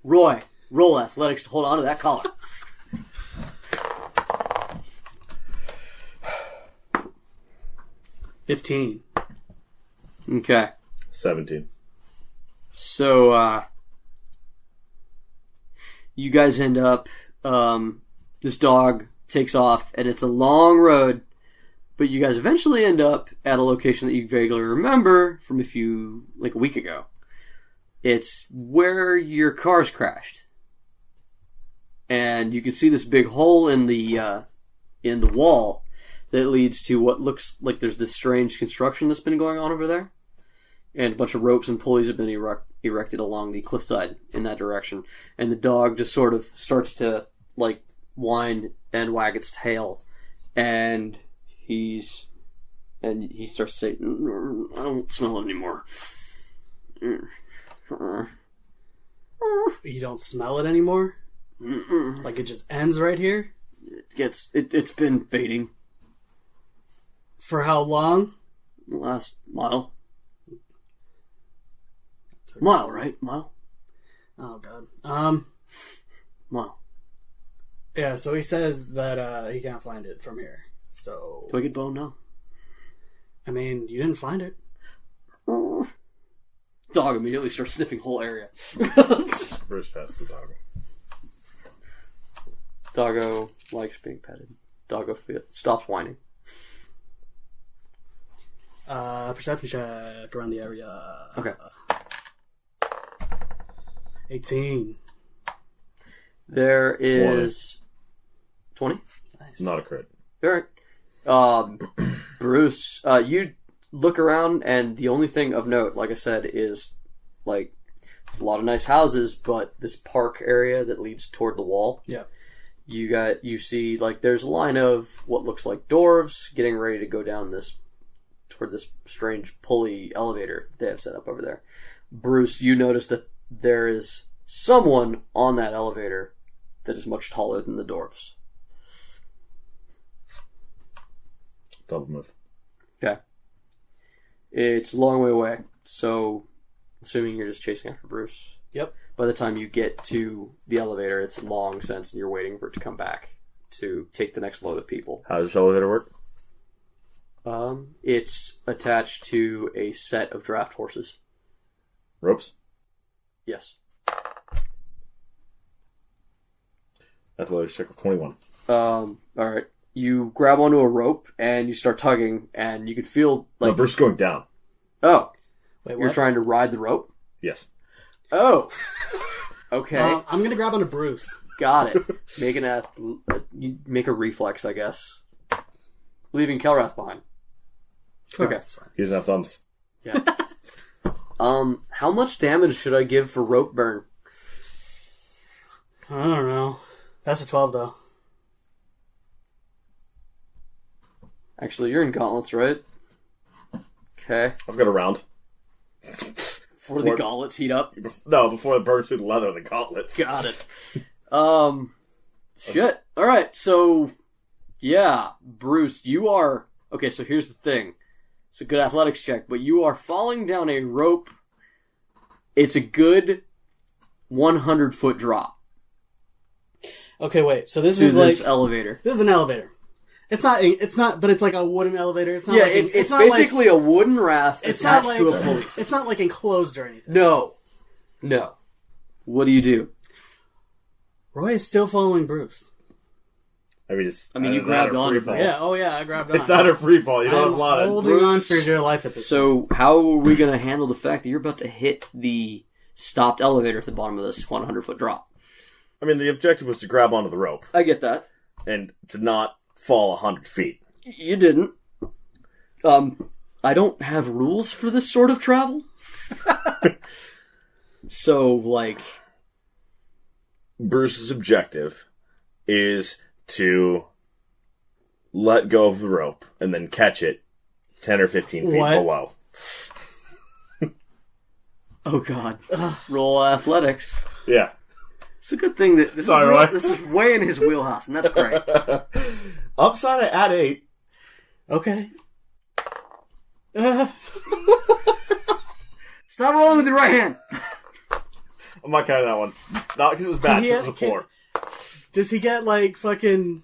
Roy, roll athletics to hold on to that collar. $15. Okay. 17. So, you guys end up, this dog takes off, and it's a long road, but you guys eventually end up at a location that you vaguely remember from a week ago. It's where your cars crashed. And you can see this big hole in the wall that leads to what looks like there's this strange construction that's been going on over there. And a bunch of ropes and pulleys have been erected along the cliffside in that direction. And the dog just sort of starts to, whine and wag its tail. And he starts to say, I don't smell it anymore. You don't smell it anymore? Like it just ends right here? It's been fading. For how long? Last mile. Mile, right? Mile? Oh, God. Mile. Yeah, so he says that he can't find it from here. So... Do I get bone now? I mean, you didn't find it. Dog immediately starts sniffing whole area. Bruce passed the dog. Doggo likes being petted. Doggo stops whining. Perception check around the area. Okay. 18. There is 20. Nice. Not a crit. All right. Bruce, you look around, and the only thing of note, like I said, is like a lot of nice houses, but this park area that leads toward the wall. Yeah. You see like there's a line of what looks like dwarves getting ready to go down toward this strange pulley elevator they have set up over there. Bruce, you notice that there is someone on that elevator that is much taller than the dwarves. Double move. Okay. It's a long way away, so assuming you're just chasing after Bruce. Yep. By the time you get to the elevator, it's long since, and you're waiting for it to come back to take the next load of people. How does the elevator work? It's attached to a set of draft horses. Ropes? Yes. Athletics check of 21. Alright. You grab onto a rope, and you start tugging, and you can feel like... No, Bruce is going down. Oh. Wait, You're what? trying to ride the rope? Yes. Oh. Okay. I'm going to grab onto Bruce. Got it. You make a reflex, I guess. Leaving Kelrath behind. Okay. That's fine. He doesn't have thumbs. Yeah. How much damage should I give for rope burn? I don't know. That's a 12, though. Actually, you're in gauntlets, right? Okay. I've got a round. Before the gauntlets heat up? No, before it burns through the leather of the gauntlets. Got it. Shit. Alright, so... Yeah, Bruce, you are... Okay, so here's the thing. It's a good athletics check, but you are falling down a rope. It's a good 100-foot drop. Okay, wait. So this to is this like... elevator. This is an elevator. It's not, but it's like a wooden elevator. It's not Yeah, like... it's not basically a wooden raft it's attached not like, to a pulley. It's not like enclosed or anything. No. What do? Roy is still following Bruce. I mean, you grabbed on. Yeah, I grabbed on. It's not a free fall. You don't have a lot I'm of... holding on for your life at this point. So, how are we going to handle the fact that you're about to hit the stopped elevator at the bottom of this 100-foot drop? I mean, the objective was to grab onto the rope I get that. and to not fall 100 feet. You didn't. I don't have rules for this sort of travel. So, like... Bruce's objective is to let go of the rope and then catch it 10 or 15 feet What? below. Oh, God. Roll athletics. Yeah. It's a good thing that this, Sorry, Roy. this is way in his wheelhouse, and that's great. Upside at 8. Okay. Stop rolling with your right hand. I'm not counting that one. Not because it was bad, it was a 4. Does he get, like, fucking...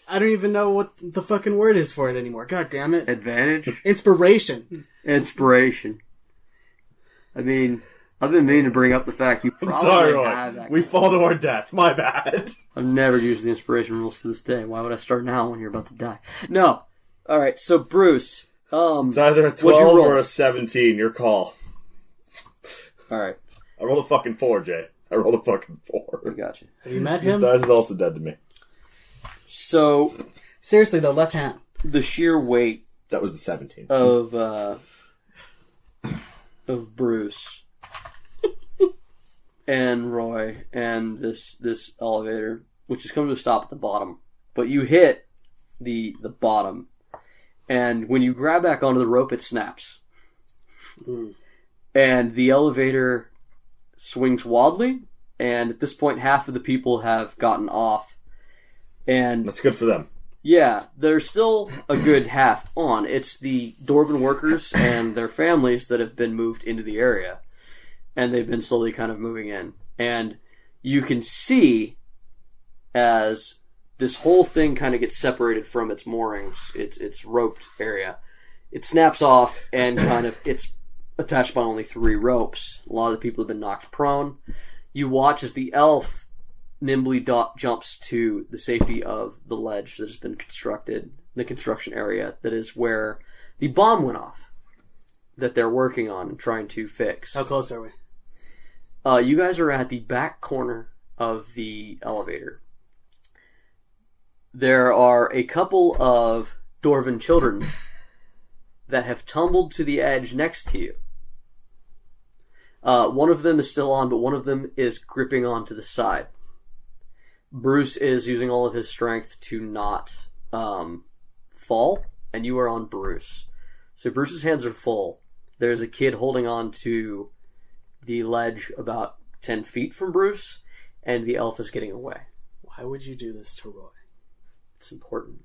I don't even know what the fucking word is for it anymore. God damn it. Advantage? Inspiration. Inspiration. I mean, I've been meaning to bring up the fact you probably Sorry, have Roy. that. We fall to our death. My bad. I've never used the inspiration rules to this day. Why would I start now when you're about to die? No. Alright, so Bruce, It's either a what'd you 12 roll? or a 17. Your call. Alright, I rolled a fucking 4, Jay. I rolled a fucking 4. I got you. Have you met This him? dice is also dead to me. So, Seriously, though, left hand. the sheer weight That was the 17. of Bruce and Roy and this elevator, which is coming to a stop at the bottom, but you hit the bottom, and when you grab back onto the rope, it snaps, and the elevator swings wildly. And at this point, half of the people have gotten off, and That's good for them. yeah, there's still a good half on. It's the Dwarven workers and their families that have been moved into the area. And they've been slowly kind of moving in. And you can see as this whole thing kind of gets separated from its moorings, its roped area. It snaps off and kind of, it's attached by only 3 ropes. A lot of the people have been knocked prone. You watch as the elf nimbly jumps to the safety of the ledge that has been constructed, the construction area that is where the bomb went off that they're working on and trying to fix. How close are we? You guys are at the back corner of the elevator. There are a couple of Dwarven children that have tumbled to the edge next to you. One of them is still on, but one of them is gripping onto the side. Bruce is using all of his strength to not fall, and you are on Bruce. So Bruce's hands are full. There's a kid holding on to the ledge about 10 feet from Bruce, and the elf is getting away. Why would you do this to Roy? It's important.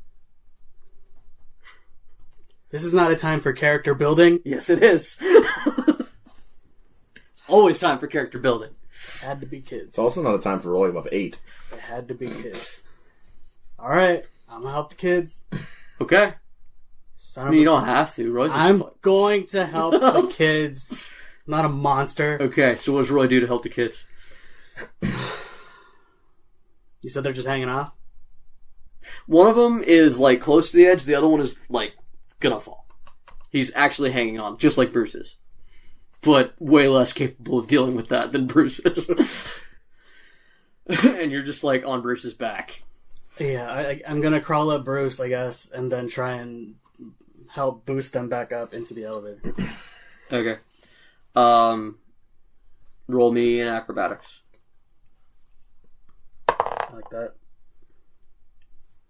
This is not a time for character building. Yes, it is. Always time for character building. It had to be kids. It's also not a time for rolling above 8. It had to be kids. Alright, I'm gonna help the kids. Okay. You don't have to. Roy's I'm going to help the kids. I'm not a monster. Okay, so what does Roy do to help the kids? You said they're just hanging off? One of them is, like, close to the edge. The other one is, like, gonna fall. He's actually hanging on, just like Bruce is. But way less capable of dealing with that than Bruce is. And you're just, like, on Bruce's back. Yeah, I'm gonna crawl up Bruce, I guess, and then try and help boost them back up into the elevator. Okay. Roll me in acrobatics. Like that.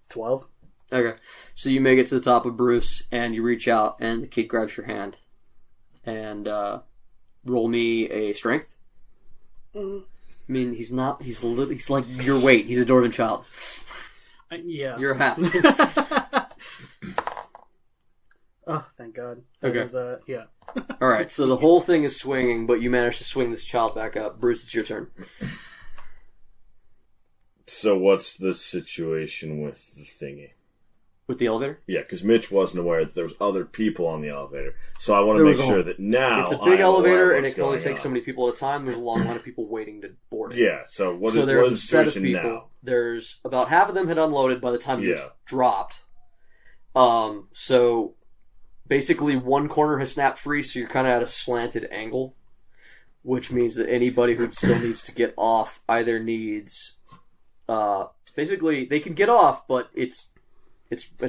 12? Okay. So you make it to the top of Bruce, and you reach out, and the kid grabs your hand. And, roll me a strength. I mean, he's like your weight. He's a Dwarven child. Yeah. You're half. Oh, thank God. Okay. Yeah. Alright, so the whole thing is swinging, but you managed to swing this child back up. Bruce, it's your turn. So what's the situation with the thingy? With the elevator? Yeah, because Mitch wasn't aware that there was other people on the elevator. So I want to make sure that now... It's a big elevator, and it can only take so many people at a time. There's a long line of people waiting to board it. Yeah, so what so is there's the a set of situation people. now? There's about half of them had unloaded by the time you dropped. So basically one corner has snapped free, so you're kind of at a slanted angle, which means that anybody who still needs to get off either needs... basically, they can get off, but it's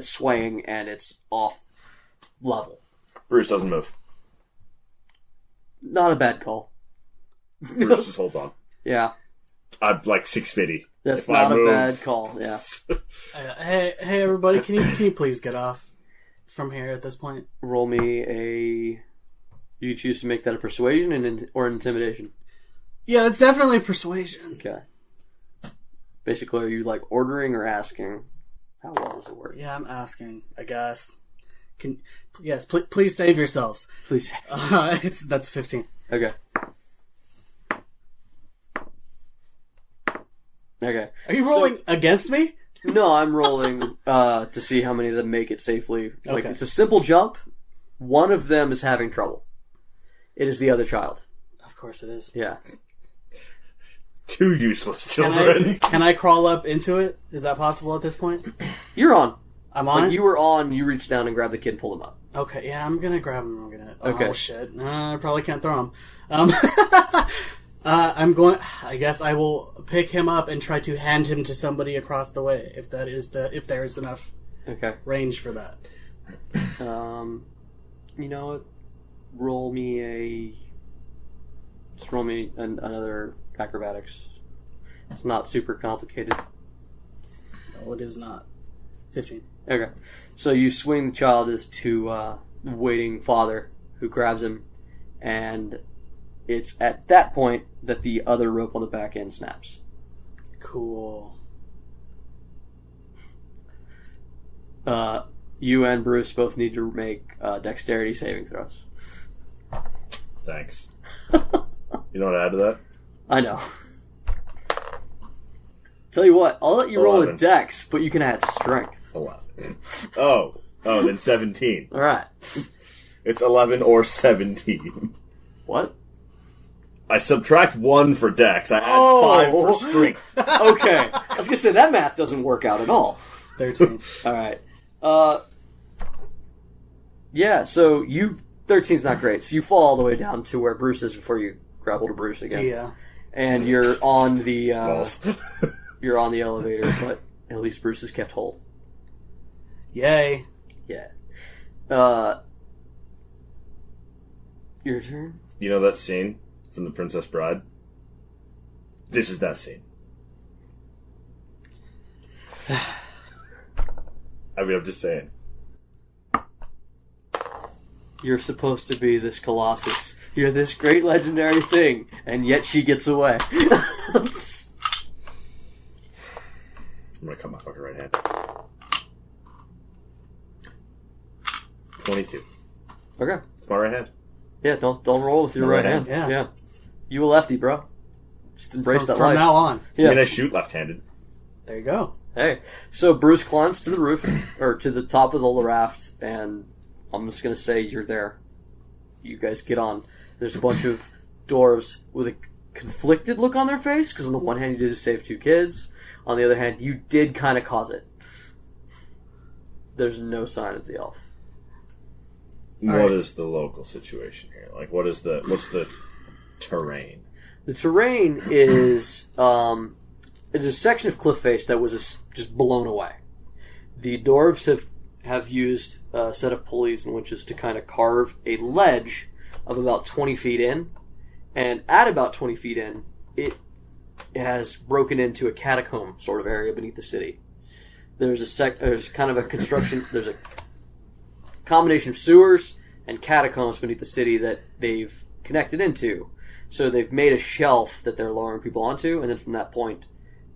swaying and it's off level. Bruce doesn't move. Not a bad call. Bruce just holds on. Yeah. I'm like 650. That's if not a bad call, yeah. Hey, everybody, can you please get off from here at this point? Roll me a... You choose to make that a persuasion or an intimidation? Yeah, it's definitely persuasion. Okay. Basically, are you like ordering or asking? How well does it work? Yeah, I'm asking, I guess. Please save yourselves. Please. That's 15. Okay. Okay. Are you rolling against me? No, I'm rolling to see how many of them make it safely. Like, Okay. it's a simple jump. One of them is having trouble. It is the other child. Of course it is. Yeah. 2 useless children. Can I crawl up into it? Is that possible at this point? You're on. I'm on it? You were on, you reached down and grabbed the kid and pulled him up. Okay, yeah, I'm gonna grab him. Okay. Oh, shit. I probably can't throw him. I guess I will pick him up and try to hand him to somebody across the way, if there is enough range for that. You know what? Roll me another acrobatics. It's not super complicated. No, it is not. 15. Okay. So you swing the child to the waiting father, who grabs him, and it's at that point that the other rope on the back end snaps. Cool. You and Bruce both need to make dexterity saving throws. Thanks. You know what to add to that? I know. Tell you what, I'll let you roll a 11. dex, but you can add strength. 11. Oh, then 17. Alright. It's 11 or 17. What? I subtract 1 for dex. I add 5 for strength. Okay. I was going to say, that math doesn't work out at all. 13. All right. Yeah, so 13's not great. So you fall all the way down to where Bruce is before you grapple to Bruce again. Yeah. And you're on the you're on the elevator, but at least Bruce has kept hold. Yay. Yeah. Your turn? You know that scene from The Princess Bride? This is that scene. I mean, I'm just saying. You're supposed to be this Colossus. You're this great legendary thing, and yet she gets away. I'm gonna cut my fucking right hand. 22. Okay. It's my right hand. Yeah, don't roll with your My right right hand. hand. Yeah. You a lefty, bro. Just embrace that From life. now on. Yeah. I mean, I shoot left-handed. There you go. Hey, so Bruce climbs to the roof, or to the top of the raft, and I'm just going to say you're there. You guys get on. There's a bunch of dwarves with a conflicted look on their face, because on the one hand you did save 2 kids, on the other hand you did kind of cause it. There's no sign of the elf. What is the local situation here? Like, what's the terrain? The terrain is it is a section of cliff face that was just blown away. The dwarves have used a set of pulleys and winches to kind of carve a ledge of about 20 feet in, and at about 20 feet in, it has broken into a catacomb sort of area beneath the city. There's kind of a construction. There's a combination of sewers and catacombs beneath the city that they've connected into. So they've made a shelf that they're lowering people onto, and then from that point,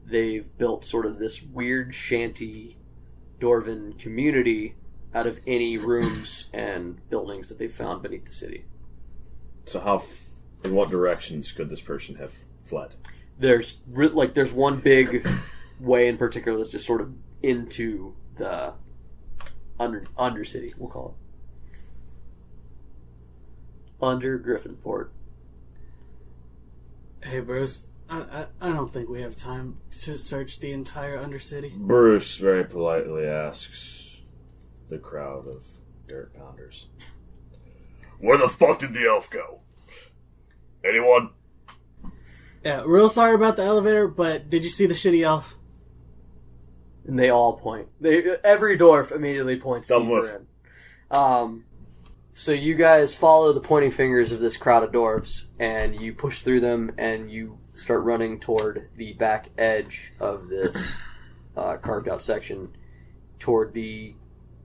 they've built sort of this weird shanty dwarven community out of any rooms and buildings that they've found beneath the city. So in what directions could this person have fled? There's one big way in particular that's just sort of into the Undercity, we'll call it. Under Griffinport. Hey, Bruce. I don't think we have time to search the entire Undercity. Bruce very politely asks the crowd of dirt pounders, "Where the fuck did the elf go? Anyone?" Yeah, real sorry about the elevator, but did you see the shitty elf? And they all point. Every dwarf immediately points deeper in. So you guys follow the pointing fingers of this crowd of dwarves, and you push through them, and you start running toward the back edge of this carved out section, toward the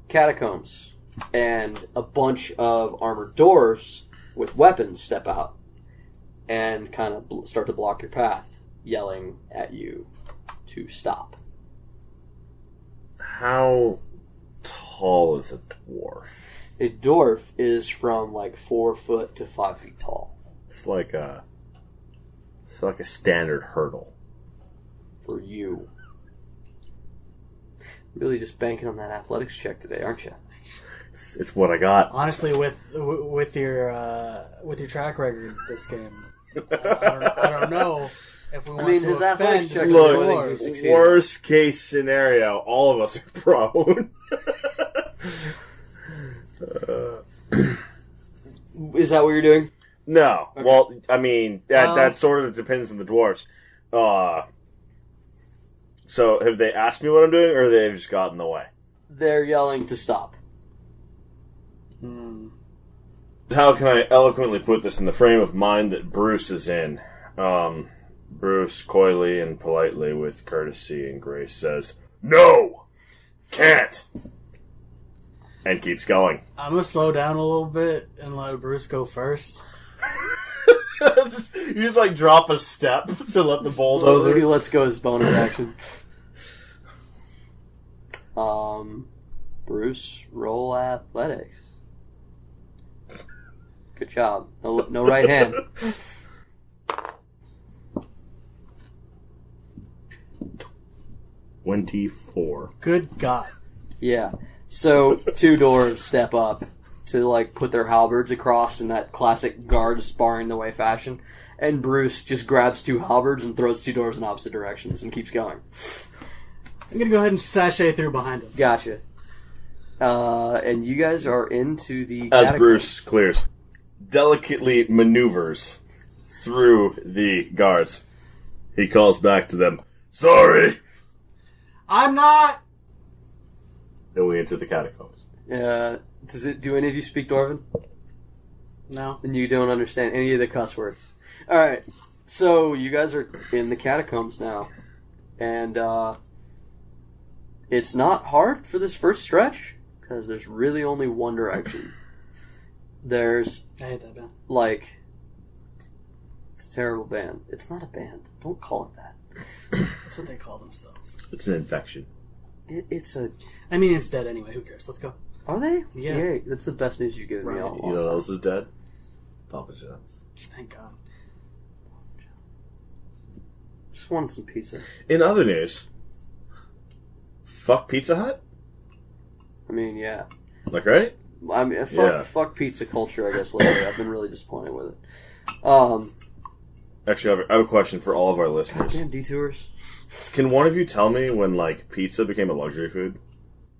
catacombs. And a bunch of armored dwarves with weapons step out and kind of start to block your path, yelling at you to stop. How tall is a dwarf? A dwarf is from like 4 foot to 5 feet tall. It's like a standard hurdle. For you. Really just banking on that athletics check today, aren't you? It's what I got. Honestly, with your track record this game, I don't know if we want mean, to his athletics offend check- the Look, dwarves. worst case scenario, all of us are prone. Is that what you're doing? No. Okay. Well, I mean, that sort of depends on the dwarves. So, have they asked me what I'm doing, or they've just gotten in the way? They're yelling to stop. How can I eloquently put this in the frame of mind that Bruce is in? Bruce, coyly and politely, with courtesy and grace, says, "No! Can't!" And keeps going. I'm gonna slow down a little bit and let Bruce go first. You just like drop a step to let the bulldozer. Maybe let's go as bonus action. Bruce, roll athletics. Good job. No right hand. 24. Good God. Yeah. So 2 dwarves step up to like put their halberds across in that classic guard sparring the way fashion, And Bruce just grabs 2 halberds and throws 2 doors in opposite directions and keeps going. I'm gonna go ahead and sashay through behind him. Gotcha. And you guys are into the As catacombs. Bruce clears, delicately maneuvers through the guards. He calls back to them, "Sorry!" I'm not! And we enter the catacombs. Do any of you speak Dwarven? No. And you don't understand any of the cuss words. Alright, so you guys are in the catacombs now. And, it's not hard for this first stretch, because there's really only one direction. There's, I hate that band. like, it's a terrible band. It's not a band. Don't call it that. That's what they call themselves. It's an infection. It's a... I mean, it's dead anyway. Who cares? Let's go. Are they? Yeah. Yay. That's the best news you've given me Right. all You know time. what else is dead? Papa John's. Thank God. Just wanted some pizza. In other news, fuck Pizza Hut? I mean, yeah. Like, right? I mean, Yeah. fuck pizza culture, I guess, lately. I've been really disappointed with it. Actually, I have a question for all of our listeners. Goddamn detours. Can one of you tell me when, like, pizza became a luxury food?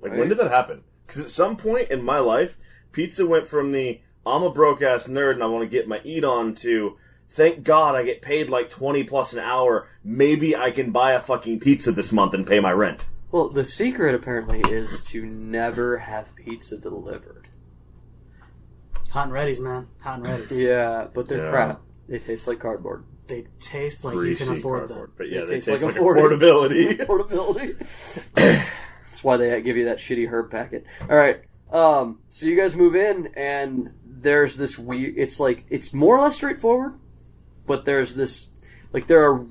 Like, when Right. did that happen? Because at some point in my life, pizza went from the, I'm a broke-ass nerd and I want to get my eat on to, thank God I get paid like 20 plus an hour, maybe I can buy a fucking pizza this month and pay my rent. Well, the secret, apparently, is to never have pizza delivered. Hot and ready's, man. Hot and ready's. Yeah, but they're Yeah. crap. They taste like cardboard. They taste like Greasy you can afford cardboard. them. But yeah, It they tastes taste like like afforded. affordability. Portability. That's why they give you that shitty herb packet. Alright, so you guys move in, and there's this weird... It's like, it's more or less straightforward, but there's this... Like, there are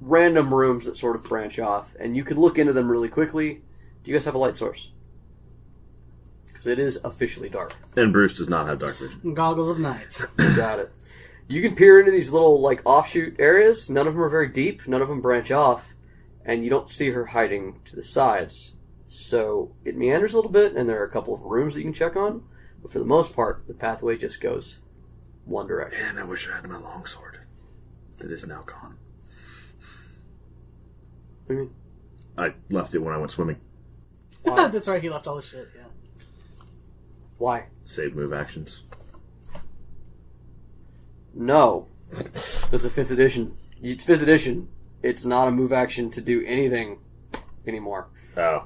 random rooms that sort of branch off, and you can look into them really quickly. Do you guys have a light source? Because it is officially dark. And Bruce does not have dark vision. Goggles of night. Got it. You can peer into these little, like, offshoot areas. None of them are very deep. None of them branch off. And you don't see her hiding to the sides. So it meanders a little bit, and there are a couple of rooms that you can check on. But for the most part, the pathway just goes one direction. Man, I wish I had my longsword. That is now gone. What do you mean? I left it when I went swimming. That's right, he left all the shit, yeah. Why? Save move actions. No. That's a 5th edition. It's 5th edition. It's not a move action to do anything anymore. Oh.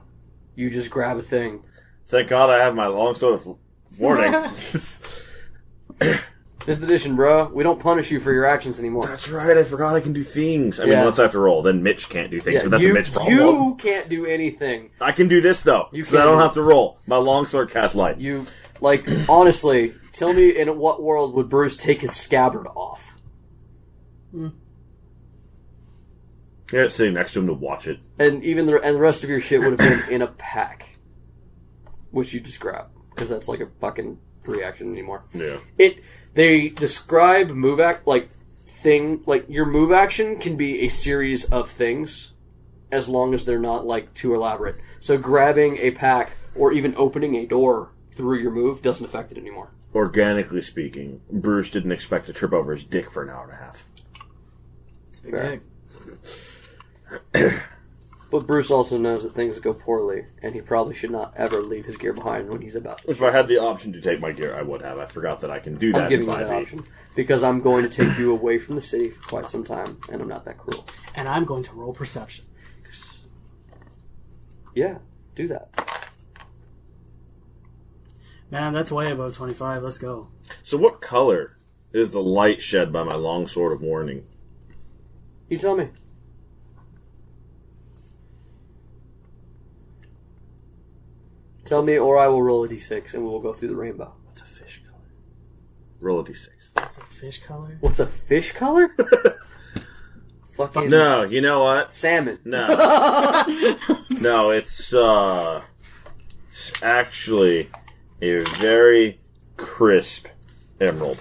You just grab a thing. Thank God I have my longsword of warning. 5th edition, bro. We don't punish you for your actions anymore. That's right, I forgot I can do things. I mean, Yeah. unless I have to roll. Then Mitch can't do things, but that's you, a Mitch problem. You can't do anything. I can do this, though, You because I can. don't have to roll. My longsword casts light. You, like, honestly, tell me in what world would Bruce take his scabbard off? Yeah, sitting next to him to watch it. And even the rest of your shit would have been in a pack. Which you just grab. Because that's like a fucking free action anymore. Yeah. They describe your move action can be a series of things as long as they're not, like, too elaborate. So grabbing a pack or even opening a door through your move doesn't affect it anymore. Organically speaking, Bruce didn't expect to trip over his dick for an hour and a half. It's a big Fair. dick. But Bruce also knows that things go poorly, and he probably should not ever leave his gear behind when he's about to. If I had the option to take my gear, I would have. I forgot that I can do that I'm giving in you that 5e. option. Because I'm going to take you away from the city for quite some time, and I'm not that cruel. And I'm going to roll perception. Yeah, do that. Man, that's way above 25. Let's go. So what color is the light shed by my longsword of warning? You tell me. Tell me, or I will roll a d6, and we will go through the rainbow. What's a fish color? Roll a d6. That's a fish color? What's a fish color? Fucking No, you know what? salmon. No. No, it's actually a very crisp emerald.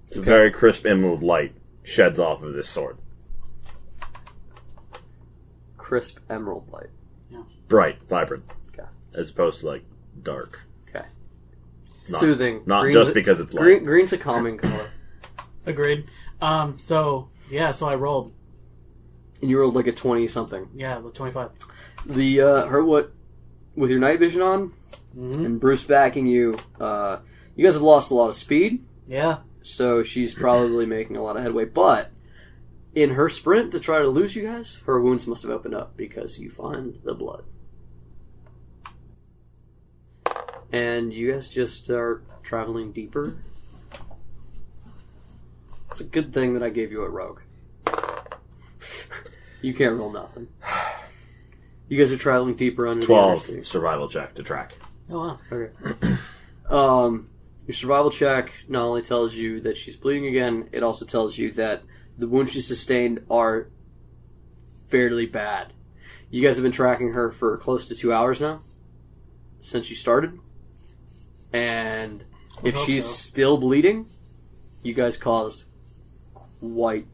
It's a very crisp emerald light sheds off of this sword. Crisp emerald light. Bright, vibrant. Okay. As opposed to, like, dark. Okay. Soothing. Not Green's just because it's light. Green's a calming color. Agreed. So I rolled. And you rolled like a 20-something. Yeah, the 25. With your night vision on, and Bruce backing you, you guys have lost a lot of speed. Yeah. So she's probably making a lot of headway. But in her sprint to try to lose you guys, her wounds must have opened up because you find the blood. And you guys just start traveling deeper. It's a good thing that I gave you a rogue. You can't roll nothing. You guys are traveling deeper under 12 the survival check to track. Oh, wow. Okay. Your survival check not only tells you that she's bleeding again, it also tells you that the wounds she sustained are fairly bad. You guys have been tracking her for close to 2 hours now, since you started. And if she's still bleeding, you guys caused quite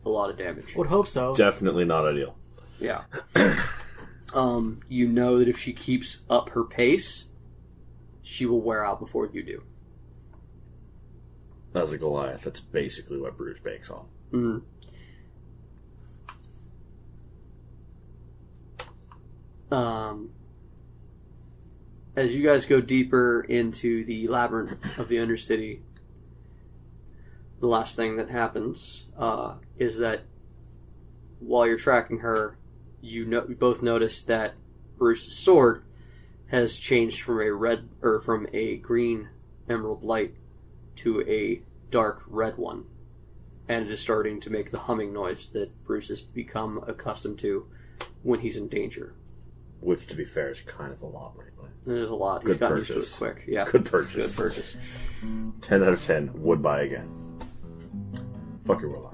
a lot of damage. Would hope so. Definitely not ideal. Yeah. You know that if she keeps up her pace, she will wear out before you do. As a Goliath, that's basically what Bruce banks on. As you guys go deeper into the labyrinth of the Undercity, the last thing that happens is that while you're tracking her, you both notice that Bruce's sword has changed from a green emerald light to a dark red one, and it is starting to make the humming noise that Bruce has become accustomed to when he's in danger. Which, to be fair, is kind of a lot lately. There's a lot. Good He's gotten purchase. used to it quick. Yeah. Good purchase. 10 out of 10. Would buy again. Fuck your warlock.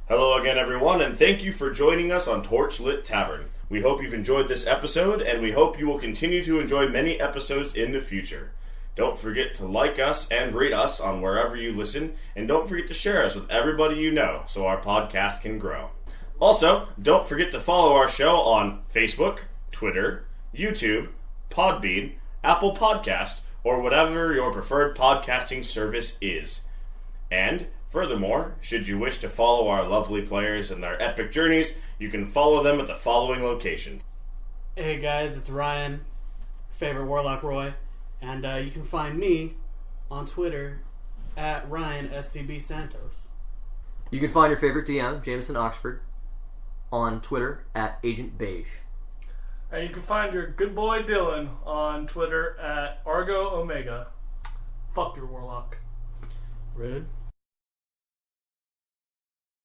Hello again, everyone, and thank you for joining us on Torchlit Tavern. We hope you've enjoyed this episode, and we hope you will continue to enjoy many episodes in the future. Don't forget to like us and rate us on wherever you listen, and don't forget to share us with everybody you know so our podcast can grow. Also, don't forget to follow our show on Facebook, Twitter, YouTube, Podbean, Apple Podcast, or whatever your preferred podcasting service is. And furthermore, should you wish to follow our lovely players in their epic journeys, you can follow them at the following locations. Hey guys, it's Ryan, favorite Warlock Roy, and you can find me on Twitter at RyanSCBSantos. You can find your favorite DM, Jameson Oxford, on Twitter at Agent Beige. And you can find your good boy Dylan on Twitter at Argo Omega. Fuck your Warlock. Rude.